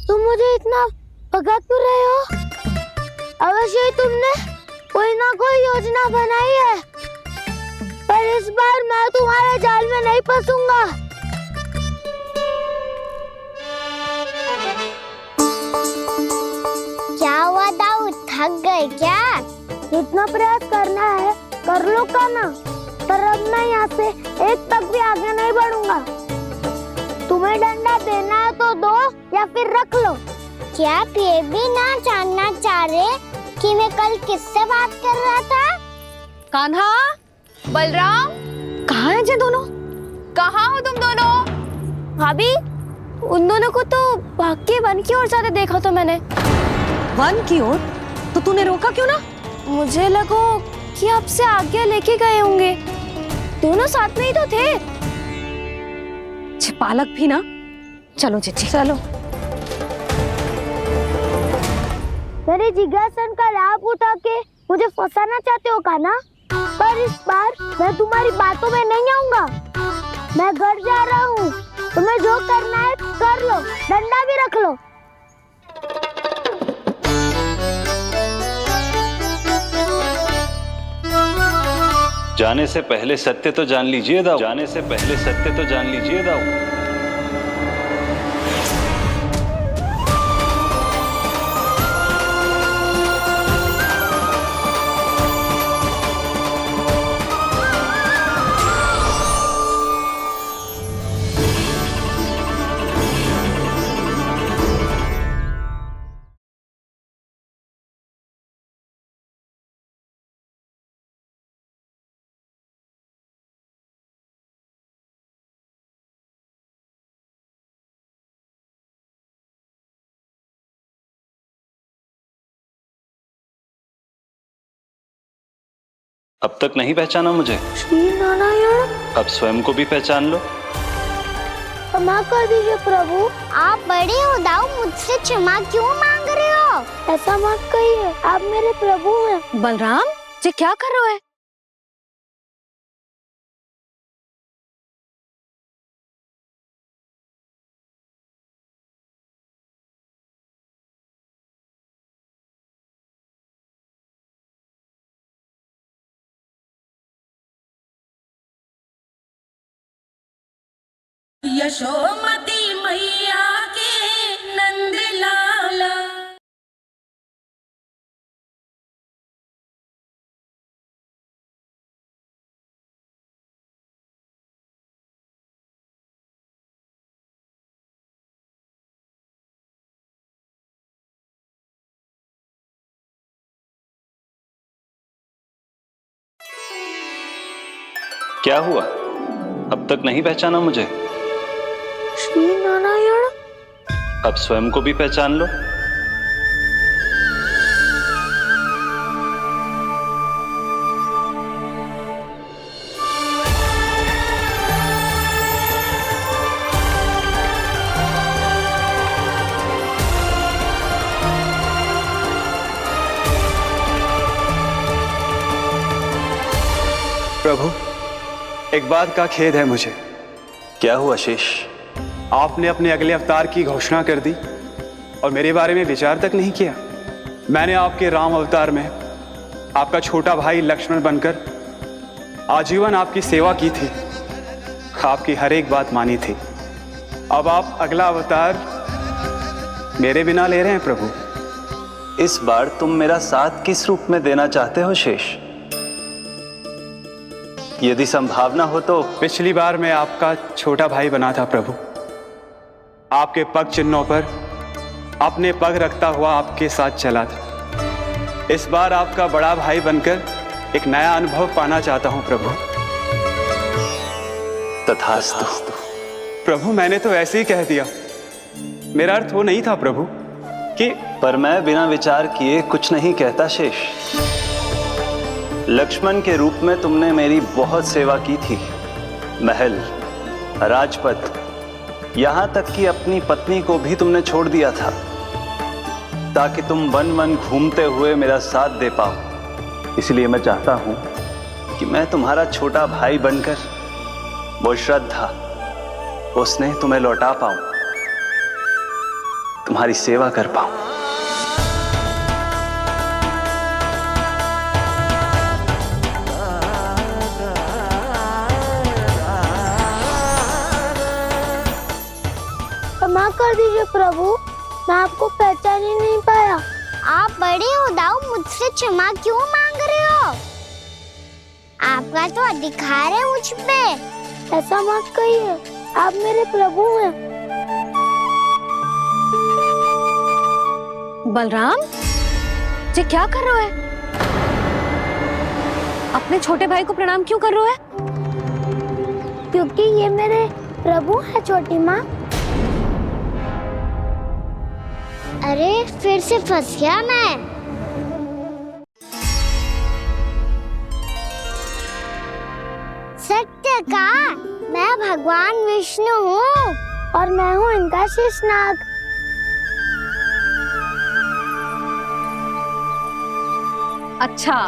Speaker 3: तुम मुझे इतना भगा क्यों रहे हो? अवश्य ही तुमने कोई ना कोई योजना बनाई है, पर इस बार मैं तुम्हारे जाल में नहीं फंसूंगा। क्या हुआ दाऊ, थक गए क्या? जितना प्रयास करना है कर लो कान्हा, पर अब मैं यहाँ से एक तक भी आगे नहीं बढ़ूंगा। तुम्हें डंडा देना है तो दो या फिर रख लो। क्या आप ये भी ना जानना चाह रहे कि मैं कल किससे बात कर रहा था?
Speaker 2: कान्हा,
Speaker 9: बलराम,
Speaker 2: कहाँ हैं ये दोनों?
Speaker 9: कहाँ हो तुम दोनों?
Speaker 3: भाभी, उन दोनों को तो भाग के वन की ओर जाते देखा तो मैंने।
Speaker 2: वन की ओर? तो तूने रोका क्यों ना?
Speaker 3: मुझे लगो कि आपसे आज्ञा लेके गए होंगे। दोनों साथ में ही तो थे।
Speaker 2: पालक भी ना। चलो जीजी चलो।
Speaker 3: मेरे जिज्ञासन का लाभ उठा के मुझे फंसाना चाहते हो कान्हा? पर इस बार मैं तुम्हारी बातों में नहीं आऊंगा। मैं घर जा रहा हूँ। तुम्हें जो करना है कर लो, डंडा भी रख लो।
Speaker 15: जाने से पहले सत्य तो जान लीजिए दाऊ। जाने से पहले सत्य तो जान लीजिए दाऊ। अब तक नहीं पहचाना मुझे?
Speaker 3: श्री नारायण।
Speaker 15: अब स्वयं को भी पहचान लो।
Speaker 3: क्षमा कर दीजिए प्रभु। आप बड़े हो दाऊ, मुझसे क्षमा क्यों मांग रहे हो? ऐसा मत कहिए, आप मेरे प्रभु हैं।
Speaker 2: बलराम, ये क्या कर रहे हो?
Speaker 5: यशोमती मैया के नंद लाला।
Speaker 15: क्या हुआ? अब तक नहीं पहचाना मुझे?
Speaker 3: श्री नारायण।
Speaker 15: अब स्वयं को भी पहचान लो।
Speaker 6: प्रभु, एक बात का खेद है मुझे।
Speaker 15: क्या हुआ शेष?
Speaker 6: आपने अपने अगले अवतार की घोषणा कर दी और मेरे बारे में विचार तक नहीं किया। मैंने आपके राम अवतार में आपका छोटा भाई लक्ष्मण बनकर आजीवन आपकी सेवा की थी, आपकी हर एक बात मानी थी। अब आप अगला अवतार मेरे बिना ले रहे हैं प्रभु।
Speaker 15: इस बार तुम मेरा साथ किस रूप में देना चाहते हो शेष? यदि संभावना हो तो
Speaker 6: पिछली बार मैं आपका छोटा भाई बना था प्रभु, आपके पग चिन्हों पर अपने पग रखता हुआ आपके साथ चला था। इस बार आपका बड़ा भाई बनकर एक नया अनुभव पाना चाहता हूं प्रभु।
Speaker 15: तथास्तु।
Speaker 6: प्रभु मैंने तो ऐसे ही कह दिया, मेरा अर्थ वो नहीं था प्रभु कि।
Speaker 15: पर मैं बिना विचार किए कुछ नहीं कहता शेष। लक्ष्मण के रूप में तुमने मेरी बहुत सेवा की थी। महल, राजपथ, यहां तक कि अपनी पत्नी को भी तुमने छोड़ दिया था ताकि तुम वन वन घूमते हुए मेरा साथ दे पाओ। इसलिए मैं चाहता हूं कि मैं तुम्हारा छोटा भाई बनकर वो श्रद्धा, वो स्नेह तुम्हें लौटा पाऊं, तुम्हारी सेवा कर पाऊं।
Speaker 3: क्षमा कर दीजिए प्रभु, मैं आपको पहचान ही नहीं पाया। आप बड़े हो दाऊ, मुझसे क्षमा क्यों मांग रहे हो? आपका तो अधिकार है मुझ पे। ऐसा मत कहिए, आप मेरे प्रभु हैं।
Speaker 2: बलराम जी क्या कर रहे हो? अपने छोटे भाई को प्रणाम क्यों कर रहे हो?
Speaker 3: क्योंकि ये मेरे प्रभु है छोटी माँ। अरे फिर से फंस गया मैं। सत्य का, मैं भगवान विष्णु हूँ और मैं हूँ इनका शेषनाग।
Speaker 2: अच्छा,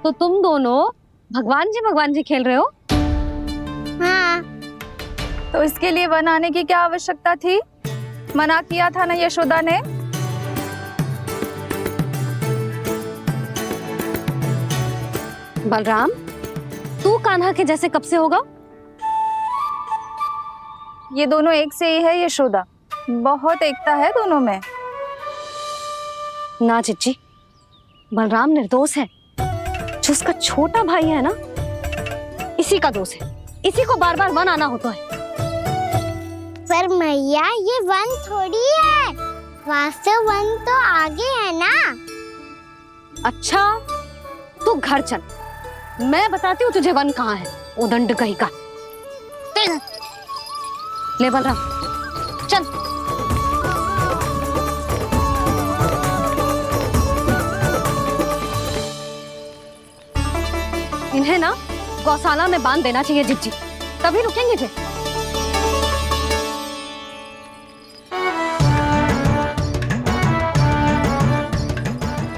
Speaker 2: तो तुम दोनों भगवान जी खेल रहे हो?
Speaker 3: हाँ।
Speaker 9: तो इसके लिए वन आने की क्या आवश्यकता थी? मना किया था ना यशोदा ने।
Speaker 2: बलराम, तू कान्हा के जैसे कब से होगा?
Speaker 9: ये दोनों एक से ही है यशोदा, बहुत एकता है दोनों में।
Speaker 2: ना चिच्ची, बलराम निर्दोष है। जो उसका छोटा भाई है ना, इसी का दोष है। इसी को बार बार वन आना होता है।
Speaker 3: पर मैया ये वन थोड़ी है, वास्तव वन तो आगे है ना।
Speaker 2: अच्छा, तू घर चल, मैं बताती हूँ तुझे वन कहाँ है। उदंड कहीं का। ले बलराम चल। इन्हें ना गौशाला में बांध देना चाहिए जिज्जी, तभी रुकेंगे जे।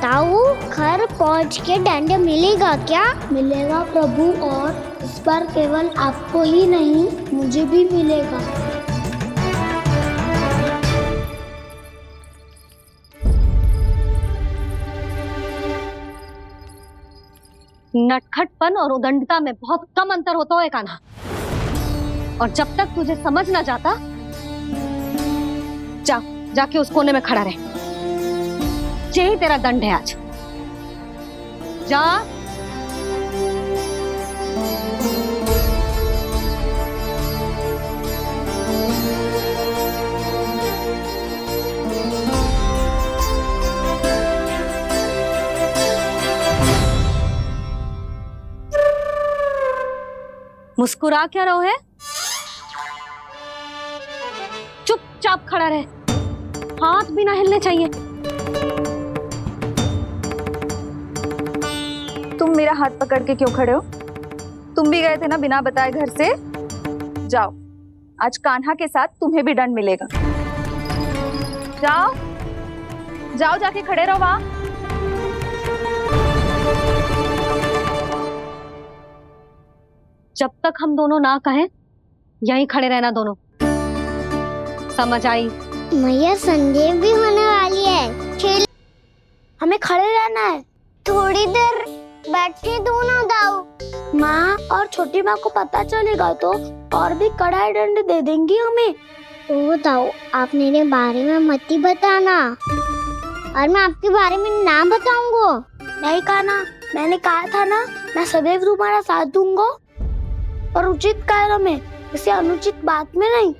Speaker 3: ताऊ, घर पहुंच के दंड मिलेगा क्या? मिलेगा प्रभु, और इस बार केवल आपको ही नहीं मुझे भी मिलेगा।
Speaker 2: नटखटपन और उदंडता में बहुत कम अंतर होता है कान्हा, और जब तक तुझे समझ ना जाता, जाके उस कोने में खड़ा रहे। यही तेरा दंड है आज। जा। मुस्कुरा क्या रहो है? चुपचाप खड़ा रहे, हाथ भी ना हिलने चाहिए।
Speaker 9: तुम मेरा हाथ पकड़ के क्यों खड़े हो? तुम भी गए थे ना बिना बताए घर से। जाओ, आज कान्हा के साथ तुम्हें भी दंड मिलेगा। जाओ जाओ, जाके खड़े रहो वहां।
Speaker 2: जब तक हम दोनों ना कहें, यहीं खड़े रहना दोनों। समझ आई?
Speaker 3: मैया संदेह भी होने वाली है। खेल, हमें खड़े रहना है। थोड़ी देर बैठे दोनों दाऊ। माँ और छोटी माँ को पता चलेगा तो और भी कड़ा दंड दे देंगी हमें। ओ दाऊ, आप मेरे बारे में मत ही बताना, और मैं आपके बारे में ना बताऊंगा। नहीं कान्हा, मैंने कहा था ना, मैं सदैव तुम्हारा साथ दूंगा। और उचित कार्य में, किसी अनुचित बात में नहीं।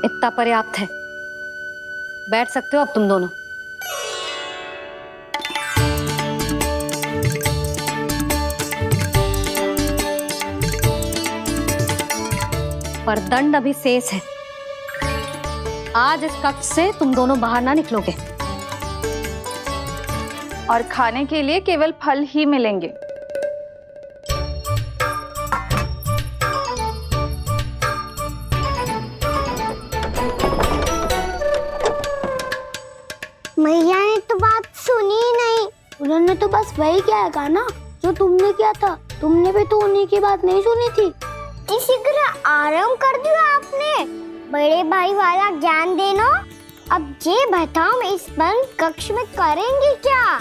Speaker 2: इतना पर्याप्त है, बैठ सकते हो अब तुम दोनों। पर दंड अभी शेष है। आज इस कक्ष से तुम दोनों बाहर ना निकलोगे।
Speaker 9: और खाने के लिए केवल फल ही मिलेंगे।
Speaker 3: मैया ने तो बात सुनी ही नहीं। उन्होंने तो बस वही कहा ना जो तुमने किया था। तुमने भी तो उन्हीं की बात नहीं सुनी थी। इसी तरह आराम कर दिया आपने। बड़े भाई वाला ज्ञान देना। अब ये बताओ हम इस बंद कक्ष में करेंगे क्या?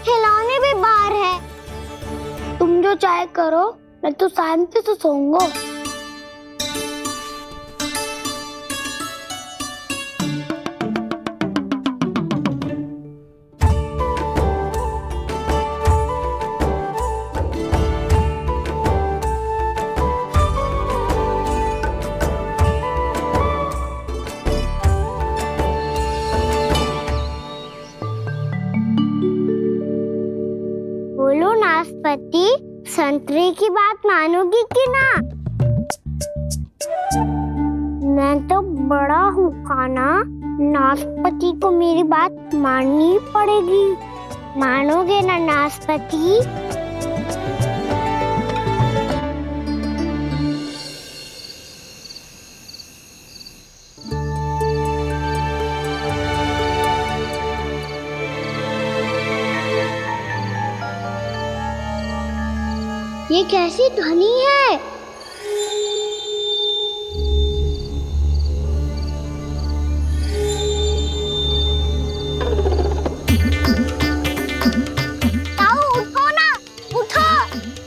Speaker 3: खिलौने भी बाहर है। तुम जो चाहे करो, मैं तो शांति से सोऊंगा। बोलो नाशपाती, संतरे की बात मानोगी कि ना? मैं तो बड़ा हूँ काना, नाशपाती को मेरी बात माननी पड़ेगी। मानोगे ना नाशपाती? ये कैसी ध्वनि है? ताऊ उठो ना, उठो।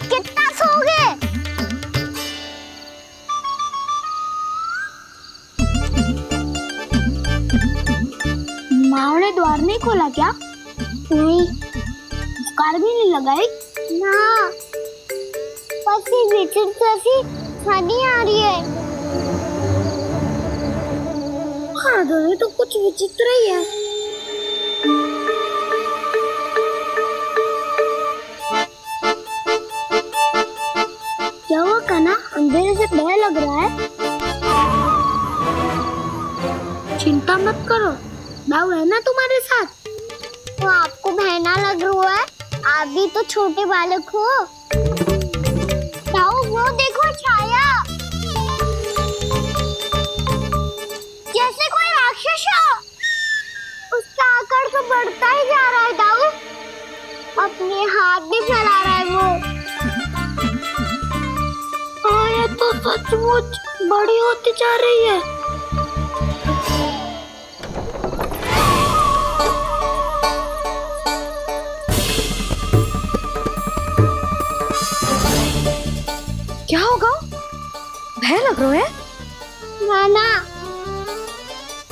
Speaker 3: कितना सोओगे? माँ ने द्वार नहीं खोला क्या? नहीं। कार भी नहीं लगाई? ना। ध्वनि आ रही है। हाँ, ध्वनि तो कुछ विचित्र ही है। क्या हुआ कान्हा? अंधेरे से डर लग रहा है। चिंता मत करो, दाऊ है ना तुम्हारे साथ। तो आपको बहना लग रहा है? आप भी तो छोटे बालक हो। वो देखो छाया, जैसे कोई राक्षस हो। उसका आकार तो बढ़ता ही जा रहा है दाऊ। अपने हाथ भी फैला रहा है वो। हाँ, ये तो सचमुच बड़ी होती जा रही है।
Speaker 2: क्या होगा? भय लग रहा है?
Speaker 3: नाना,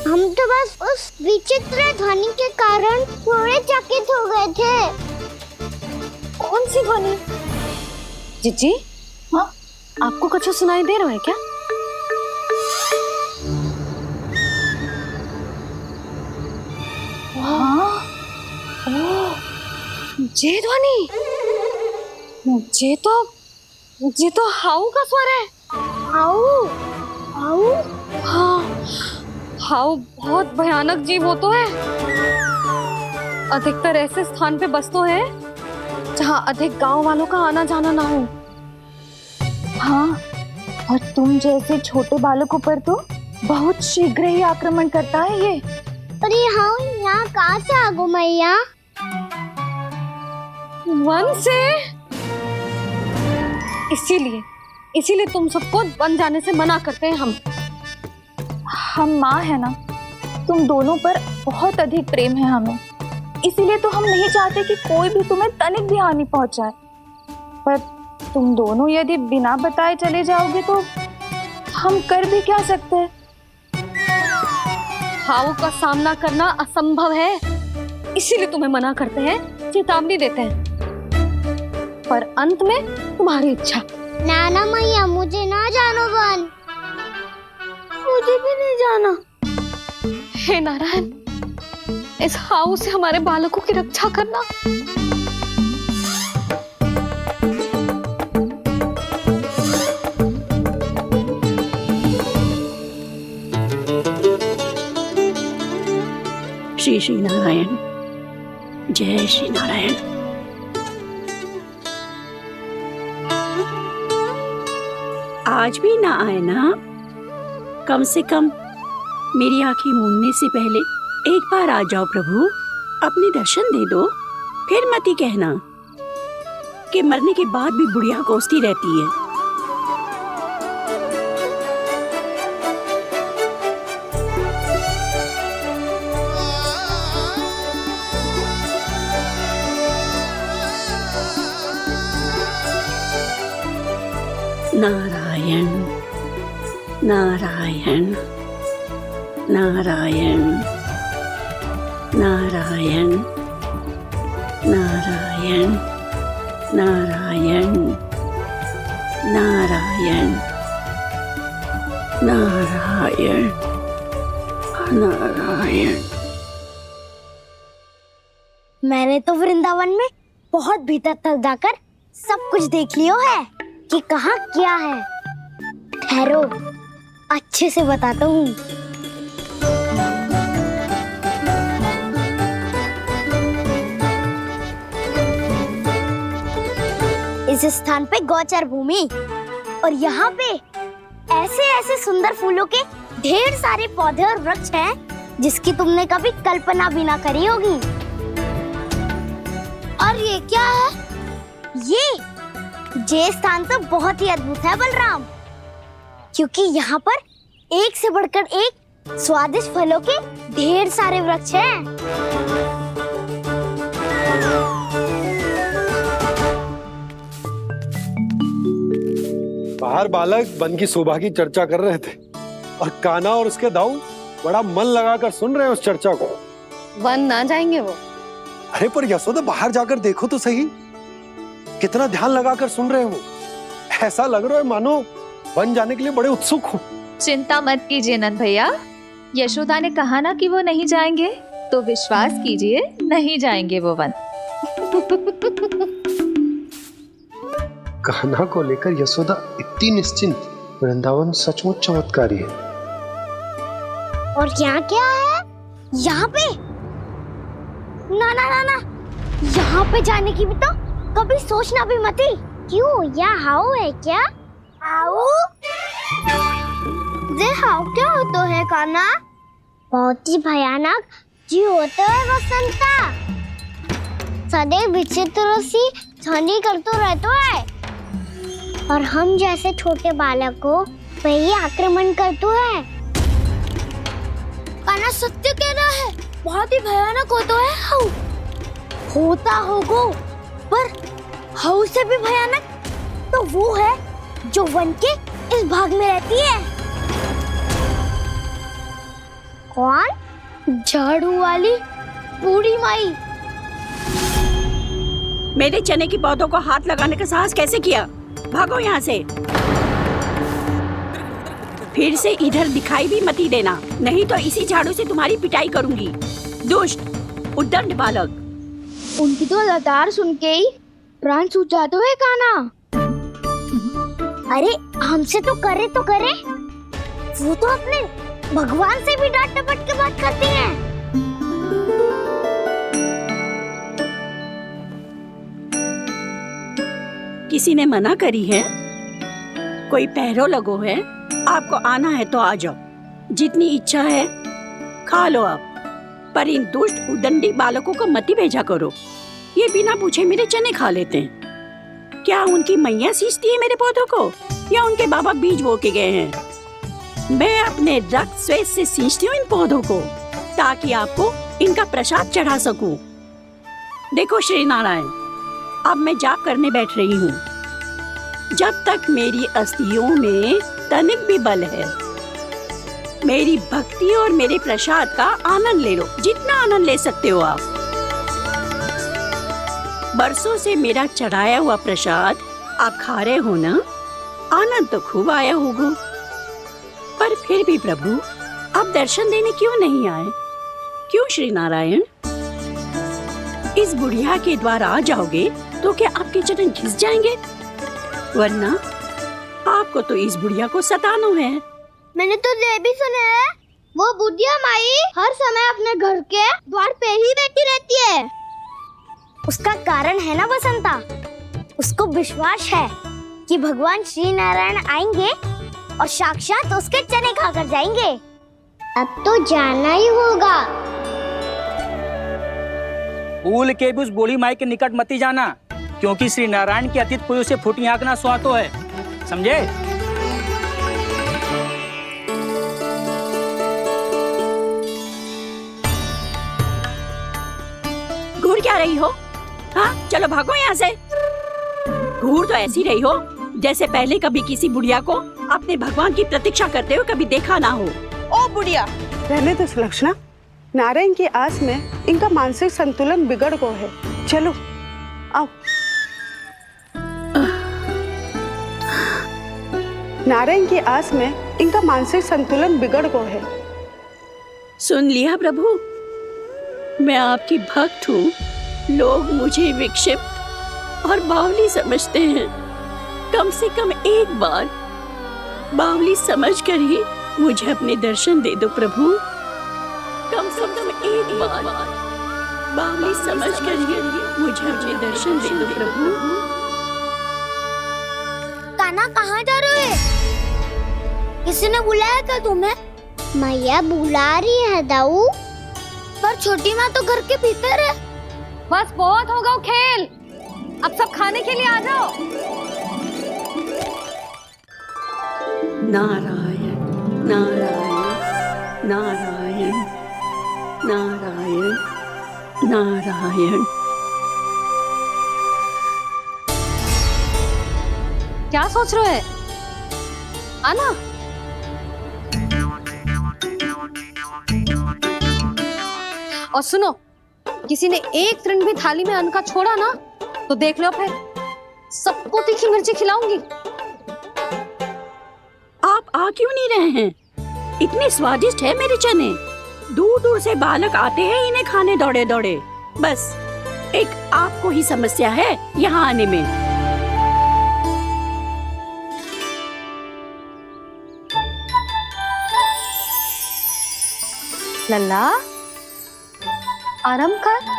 Speaker 3: हम तो बस उस विचित्र ध्वनि के कारण थोड़े चकित हो गए थे।
Speaker 2: कौन सी ध्वनि? जीजी, हाँ, आपको कुछ सुनाई दे रहा है क्या? हाँ, ओह, ये ध्वनि, ये तो हाउ का स्वर है।
Speaker 3: हाउ? हाउ?
Speaker 2: हाँ, हाउ बहुत भयानक जीव हो तो है। अधिकतर ऐसे स्थान पे बसते हैं जहाँ अधिक गांव वालों का आना जाना ना हो।
Speaker 9: हाँ, और तुम जैसे छोटे बालकों पर तो बहुत शीघ्र ही आक्रमण करता है ये।
Speaker 3: पर ये हाउ यहाँ कहाँ से आ गो मैया?
Speaker 2: वन से। इसीलिए तुम सबको वन जाने से मना करते हैं हम
Speaker 9: माँ है ना, तुम दोनों पर बहुत अधिक प्रेम है हमें। इसीलिए तो हम नहीं चाहते कि कोई भी तुम्हें तनिक भी हानि पहुंचाए। पर तुम दोनों यदि बिना बताए चले जाओगे तो हम कर भी क्या सकते हैं?
Speaker 2: हाउ का सामना करना असंभव है, इसीलिए तुम्हें मना करते हैं, चेतावनी देते हैं। पर अंत में तुम्हारी इच्छा।
Speaker 3: नाना मैया मुझे ना जानो बन, मुझे भी नहीं जाना।
Speaker 2: हे नारायण, इस हाउ से हमारे बालकों की रक्षा करना।
Speaker 10: श्री श्री नारायण, जय श्री नारायण। आज भी ना आए ना? कम से कम मेरी आंखें मूंदने से पहले एक बार आ जाओ प्रभु, अपने दर्शन दे दो। फिर मत ही कहना कि मरने के बाद भी बुढ़िया कोसती रहती है। नारायण नारायण नारायण नारायण नारायण नारायण नारायण नारायण नारायण।
Speaker 3: मैंने तो वृंदावन में बहुत भीतर तक जाकर सब कुछ देख लियो है कि कहाँ क्या है। ठहरो, अच्छे से बताता हूँ। इस स्थान पे गौचर भूमि और यहाँ पे ऐसे ऐसे सुंदर फूलों के ढेर सारे पौधे और वृक्ष हैं जिसकी तुमने कभी कल्पना भी ना करी होगी। और ये क्या है? ये स्थान तो बहुत ही अद्भुत है बलराम, क्योंकि यहाँ पर एक से बढ़कर एक स्वादिष्ट फलों के ढेर सारे वृक्ष हैं।
Speaker 1: बाहर बालक वन की शोभा की चर्चा कर रहे थे और कान्हा और उसके दाऊ बड़ा मन लगाकर सुन रहे हैं उस चर्चा को।
Speaker 2: वन ना जाएंगे वो?
Speaker 1: अरे पर यशोदा, बाहर जाकर देखो तो सही, कितना ध्यान लगाकर सुन रहे हो। ऐसा लग रहा है मानो वन जाने के लिए बड़े उत्सुक हो।
Speaker 13: चिंता मत कीजिए नंद भैया, यशोदा ने कहा ना कि वो नहीं जाएंगे, तो विश्वास कीजिए नहीं जाएंगे वो वन।
Speaker 14: कान्हा को लेकर यशोदा इतनी निश्चिंत, वृंदावन सचमुच चमत्कारी है।
Speaker 3: और यहाँ क्या है? यहाँ पे ना ना ना ना, यहाँ पे जाने की भी तो कभी सोचना भी मत ही। क्यों, यहाँ हाउ है क्या? हाउ? ये हाउ क्या होता है कान्हा? बहुत ही भयानक जी होता है वसंता, सदैव विचित्र सी ध्वनि करते रहता है और हम जैसे छोटे बालक को वही आक्रमण करता है। कान्हा सत्य कह रहा है, बहुत ही भयानक होता है हाउ। होता होगा, पर हाउ से भी भयानक तो वो है जो वन के इस भाग में रहती है। कौन? झाड़ू वाली बूढ़ी माई।
Speaker 10: मेरे चने की पौधों को हाथ लगाने का साहस कैसे किया? भागो यहाँ से। फिर से इधर दिखाई भी मत ही देना, नहीं तो इसी झाड़ू से तुम्हारी पिटाई करूंगी। दुष्ट उद्दंड बालक।
Speaker 3: उनकी तो लतार सुन के ही प्राण सूझ जाते हुए कान्हा। अरे हमसे तो करे, वो तो अपने भगवान से भी डांट डपट के बात करती हैं।
Speaker 10: किसी ने मना करी है? कोई पहरो लगो है? आपको आना है तो आ जाओ, जितनी इच्छा है खा लो आप, पर इन दुष्ट उदंडी बालकों को मत ही भेजा करो। ये बिना पूछे मेरे चने खा लेते हैं। क्या उनकी मैया सींचती है मेरे पौधों को, या उनके बाबा बीज बो के गए हैं? मैं अपने रक्त स्वेद से सींचती हूँ इन पौधों को, ताकि आपको इनका प्रसाद चढ़ा सकूं। देखो श्री नारायण, अब मैं जाप करने बैठ रही हूँ। जब तक मेरी अस्थियों में तनिक भी बल है, मेरी भक्ति और मेरे प्रसाद का आनंद ले लो, जितना आनंद ले सकते हो आप। बरसों से मेरा चढ़ाया हुआ प्रसाद आप खा रहे हो ना, आनंद तो खूब आया होगा। पर फिर भी प्रभु, आप दर्शन देने क्यों नहीं आए? क्यों श्री नारायण? इस बुढ़िया के द्वार आ जाओगे तो क्या आपके चरण घिस जाएंगे? वरना आपको तो इस बुढ़िया को सताना है।
Speaker 3: मैंने तो ये भी सुना है, वो बुढ़िया माई हर समय अपने घर के द्वार पे ही बैठी रहती है। उसका कारण है ना बसंता, उसको विश्वास है कि भगवान श्री नारायण आएंगे और साक्षात उसके चने खाकर जाएंगे। अब तो जाना ही होगा।
Speaker 16: भूल के भी उस बूढ़ी माई के निकट मत जाना, क्योंकि श्री नारायण के अतीत कोई उसे फूटी आंख ना सुहातो है, समझे?
Speaker 10: घूर क्या रही हो? हाँ, चलो भागो यहाँ से। घूर तो ऐसी रही हो जैसे पहले कभी किसी बुढ़िया को अपने भगवान की प्रतीक्षा करते हुए कभी देखा ना हो।
Speaker 17: ओ बुढ़िया, रहने दो सुलक्षणा। नारायण की आस में इनका मानसिक संतुलन बिगड़ गया है। चलो आओ। नारायण की आस में इनका मानसिक संतुलन बिगड़ गया है।
Speaker 10: सुन लिया प्रभु, मैं आपकी भक्त हूँ। लोग मुझे विक्षिप्त और बावली समझते हैं। कम से कम एक बार बावली समझकर ही मुझे अपने दर्शन दे दो प्रभु। कम से कम एक बार बावली समझकर ही मुझे अपने दर्शन दे दो प्रभु।
Speaker 3: कान्हा कहाँ जा रहे हो? किसी ने बुलाया क्या तुम्हें? मैया बुला रही है दाऊ, पर छोटी माँ तो घर के भीतर है।
Speaker 2: बस बहुत होगा खेल, अब सब खाने के लिए आ जाओ।
Speaker 10: नारायण नारायण नारायण नारायण नारायण।
Speaker 2: क्या सोच रहे हो? आना। और सुनो, किसी ने एक तृण भी थाली में अन्न का छोड़ा ना तो देख लो, फिर सबको तीखी मिर्ची खिलाऊंगी।
Speaker 10: आप आ क्यों नहीं रहे हैं? इतने स्वादिष्ट है मेरे चने। दूर दूर से बालक आते हैं इन्हें खाने दौड़े दौड़े। बस एक आपको ही समस्या है यहाँ आने में।
Speaker 2: लल्ला, आराम कर।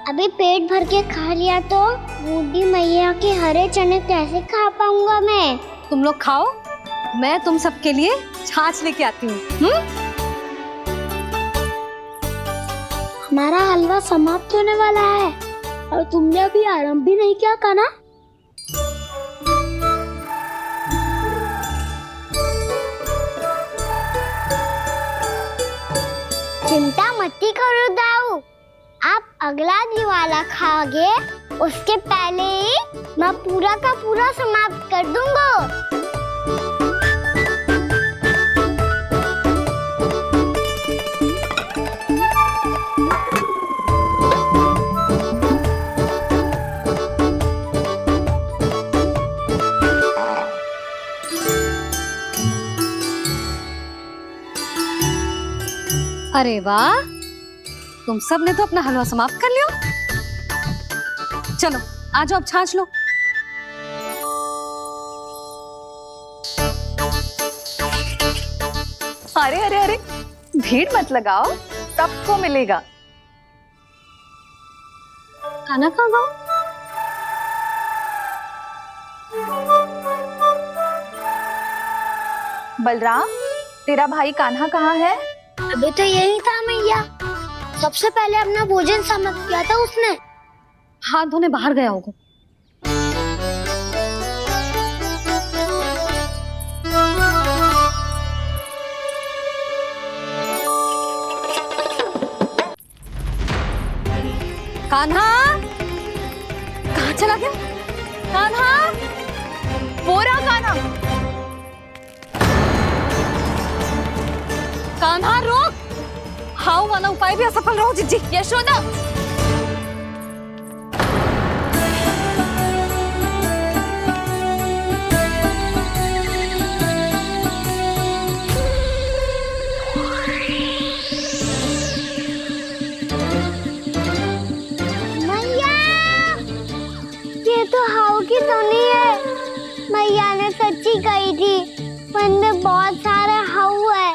Speaker 3: अभी पेट भर के खा लिया तो बूढ़ी मैया के हरे चने कैसे खा पाऊंगा मैं?
Speaker 2: तुम लोग खाओ, मैं तुम सबके लिए छाछ लेके आती हूँ।
Speaker 3: हमारा हलवा समाप्त होने वाला है और तुमने अभी आराम भी नहीं किया कान्हा। चिंता मत करो दाऊ, आप अगला दिवाला खाओगे उसके पहले ही मैं पूरा का पूरा समाप्त कर दूंगा।
Speaker 2: अरे वाह, तुम सब ने तो अपना हलवा समाप्त कर लिया। चलो आ जाओ, अब छाछ लो।
Speaker 9: अरे अरे अरे, भीड़ मत लगाओ, सबको मिलेगा।
Speaker 2: खाना खा गो।
Speaker 9: बलराम, तेरा भाई कान्हा कहाँ है?
Speaker 3: अभी तो यही था मैया, सबसे पहले अपना भोजन समाप्त किया था उसने।
Speaker 2: हाथ धोने बाहर गया होगा। कान्हा कहाँ चला गया? कान्हा, बोरा कान्हा। कान्हा रोक, हाउ वाला उपाय भी असफल रहो जिज्जी। यशोदा
Speaker 3: मैया, ये तो हाउ की धुनी है। मैया ने सच्ची कही थी, वन में बहुत सारे हाउ है।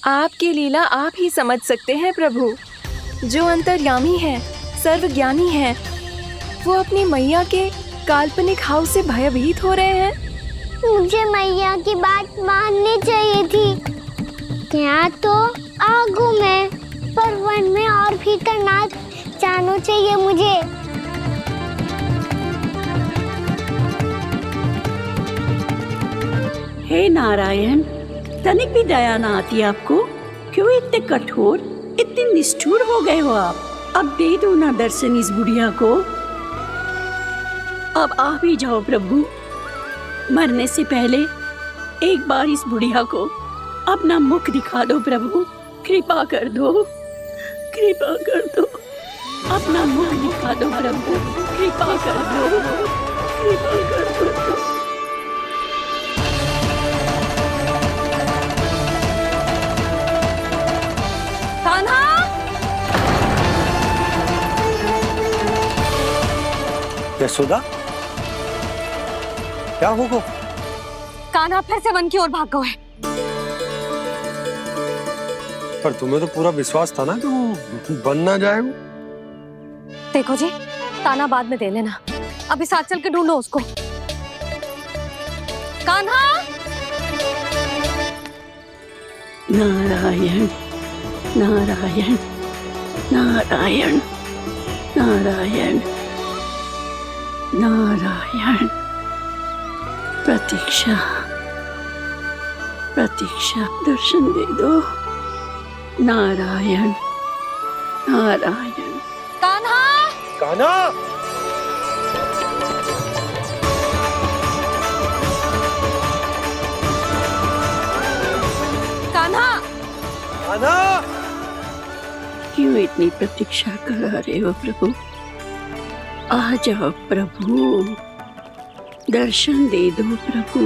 Speaker 4: आपकी लीला आप ही समझ सकते हैं प्रभु। जो अंतर्यामी है, सर्वज्ञानी है, वो अपनी मैया के काल्पनिक हाव से भयभीत हो रहे हैं।
Speaker 3: मुझे मैया की बात माननी चाहिए थी। यहाँ तो आगू में, पर वन में और भीतर ना जाना चाहिए मुझे।
Speaker 10: हे नारायण, तनिक भी दया ना आती आपको? क्यों इतने कठोर, इतने निष्ठुर हो गए हो आप? अब दे दो ना दर्शन इस बुढ़िया को। अब आ भी जाओ प्रभु। मरने से पहले एक बार इस बुढ़िया को अपना मुख दिखा दो प्रभु। कृपा कर दो, कृपा कर दो। अपना मुख दिखा दो प्रभु, कृपा कर दो, कृपा कर दो।
Speaker 2: कान्हा,
Speaker 1: यशोदा, क्या होगा?
Speaker 2: कान्हा फिर से वन की ओर भाग गए।
Speaker 1: पर तुम्हें तो पूरा विश्वास था ना कि वो बन ना जाए। वो
Speaker 2: देखो जी, ताना बाद में दे लेना, अभी साथ चल के ढूंढो उसको। कान्हा,
Speaker 10: नारायण नारायण नारायण नारायण नारायण। प्रतीक्षा प्रतीक्षा, दर्शन दे दो। नारायण नारायण।
Speaker 2: कान्हा,
Speaker 1: कान्हा,
Speaker 2: कान्हा,
Speaker 1: कान्हा।
Speaker 10: क्यों इतनी प्रतीक्षा करा रहे हो प्रभु? आ जाओ प्रभु, दर्शन दे दो प्रभु।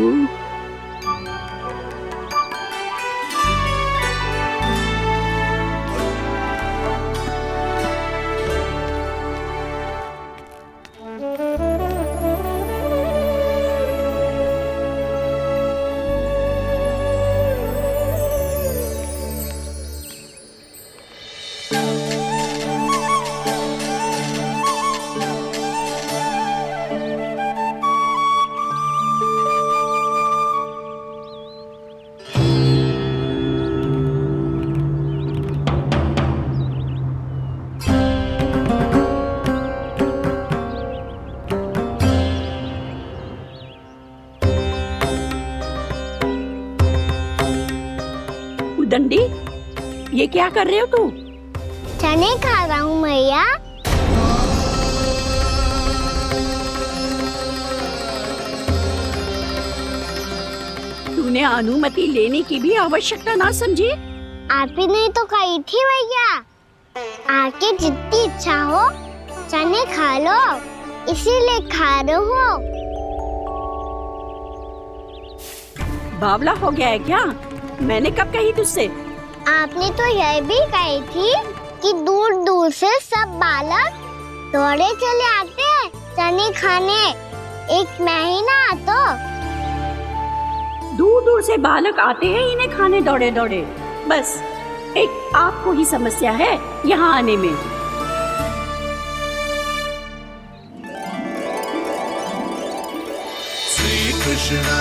Speaker 10: दंडी, ये क्या कर रहे हो तू?
Speaker 3: चने खा रहा हूँ मैया।
Speaker 10: तूने अनुमति लेने की भी आवश्यकता ना समझी?
Speaker 3: आप ही नहीं तो कही थी भैया, आके जितनी इच्छा हो चने खा लो, इसीलिए खा रहे हो।
Speaker 10: बावला हो गया है क्या? मैंने कब कही तुझसे?
Speaker 3: आपने तो यह भी कही थी कि दूर दूर से सब बालक दौड़े चले आते हैं चने खाने, एक महीना तो
Speaker 10: दूर दूर से बालक आते हैं इन्हें खाने दौड़े दौड़े। बस एक आपको ही समस्या है यहाँ आने में।
Speaker 12: श्री कृष्णा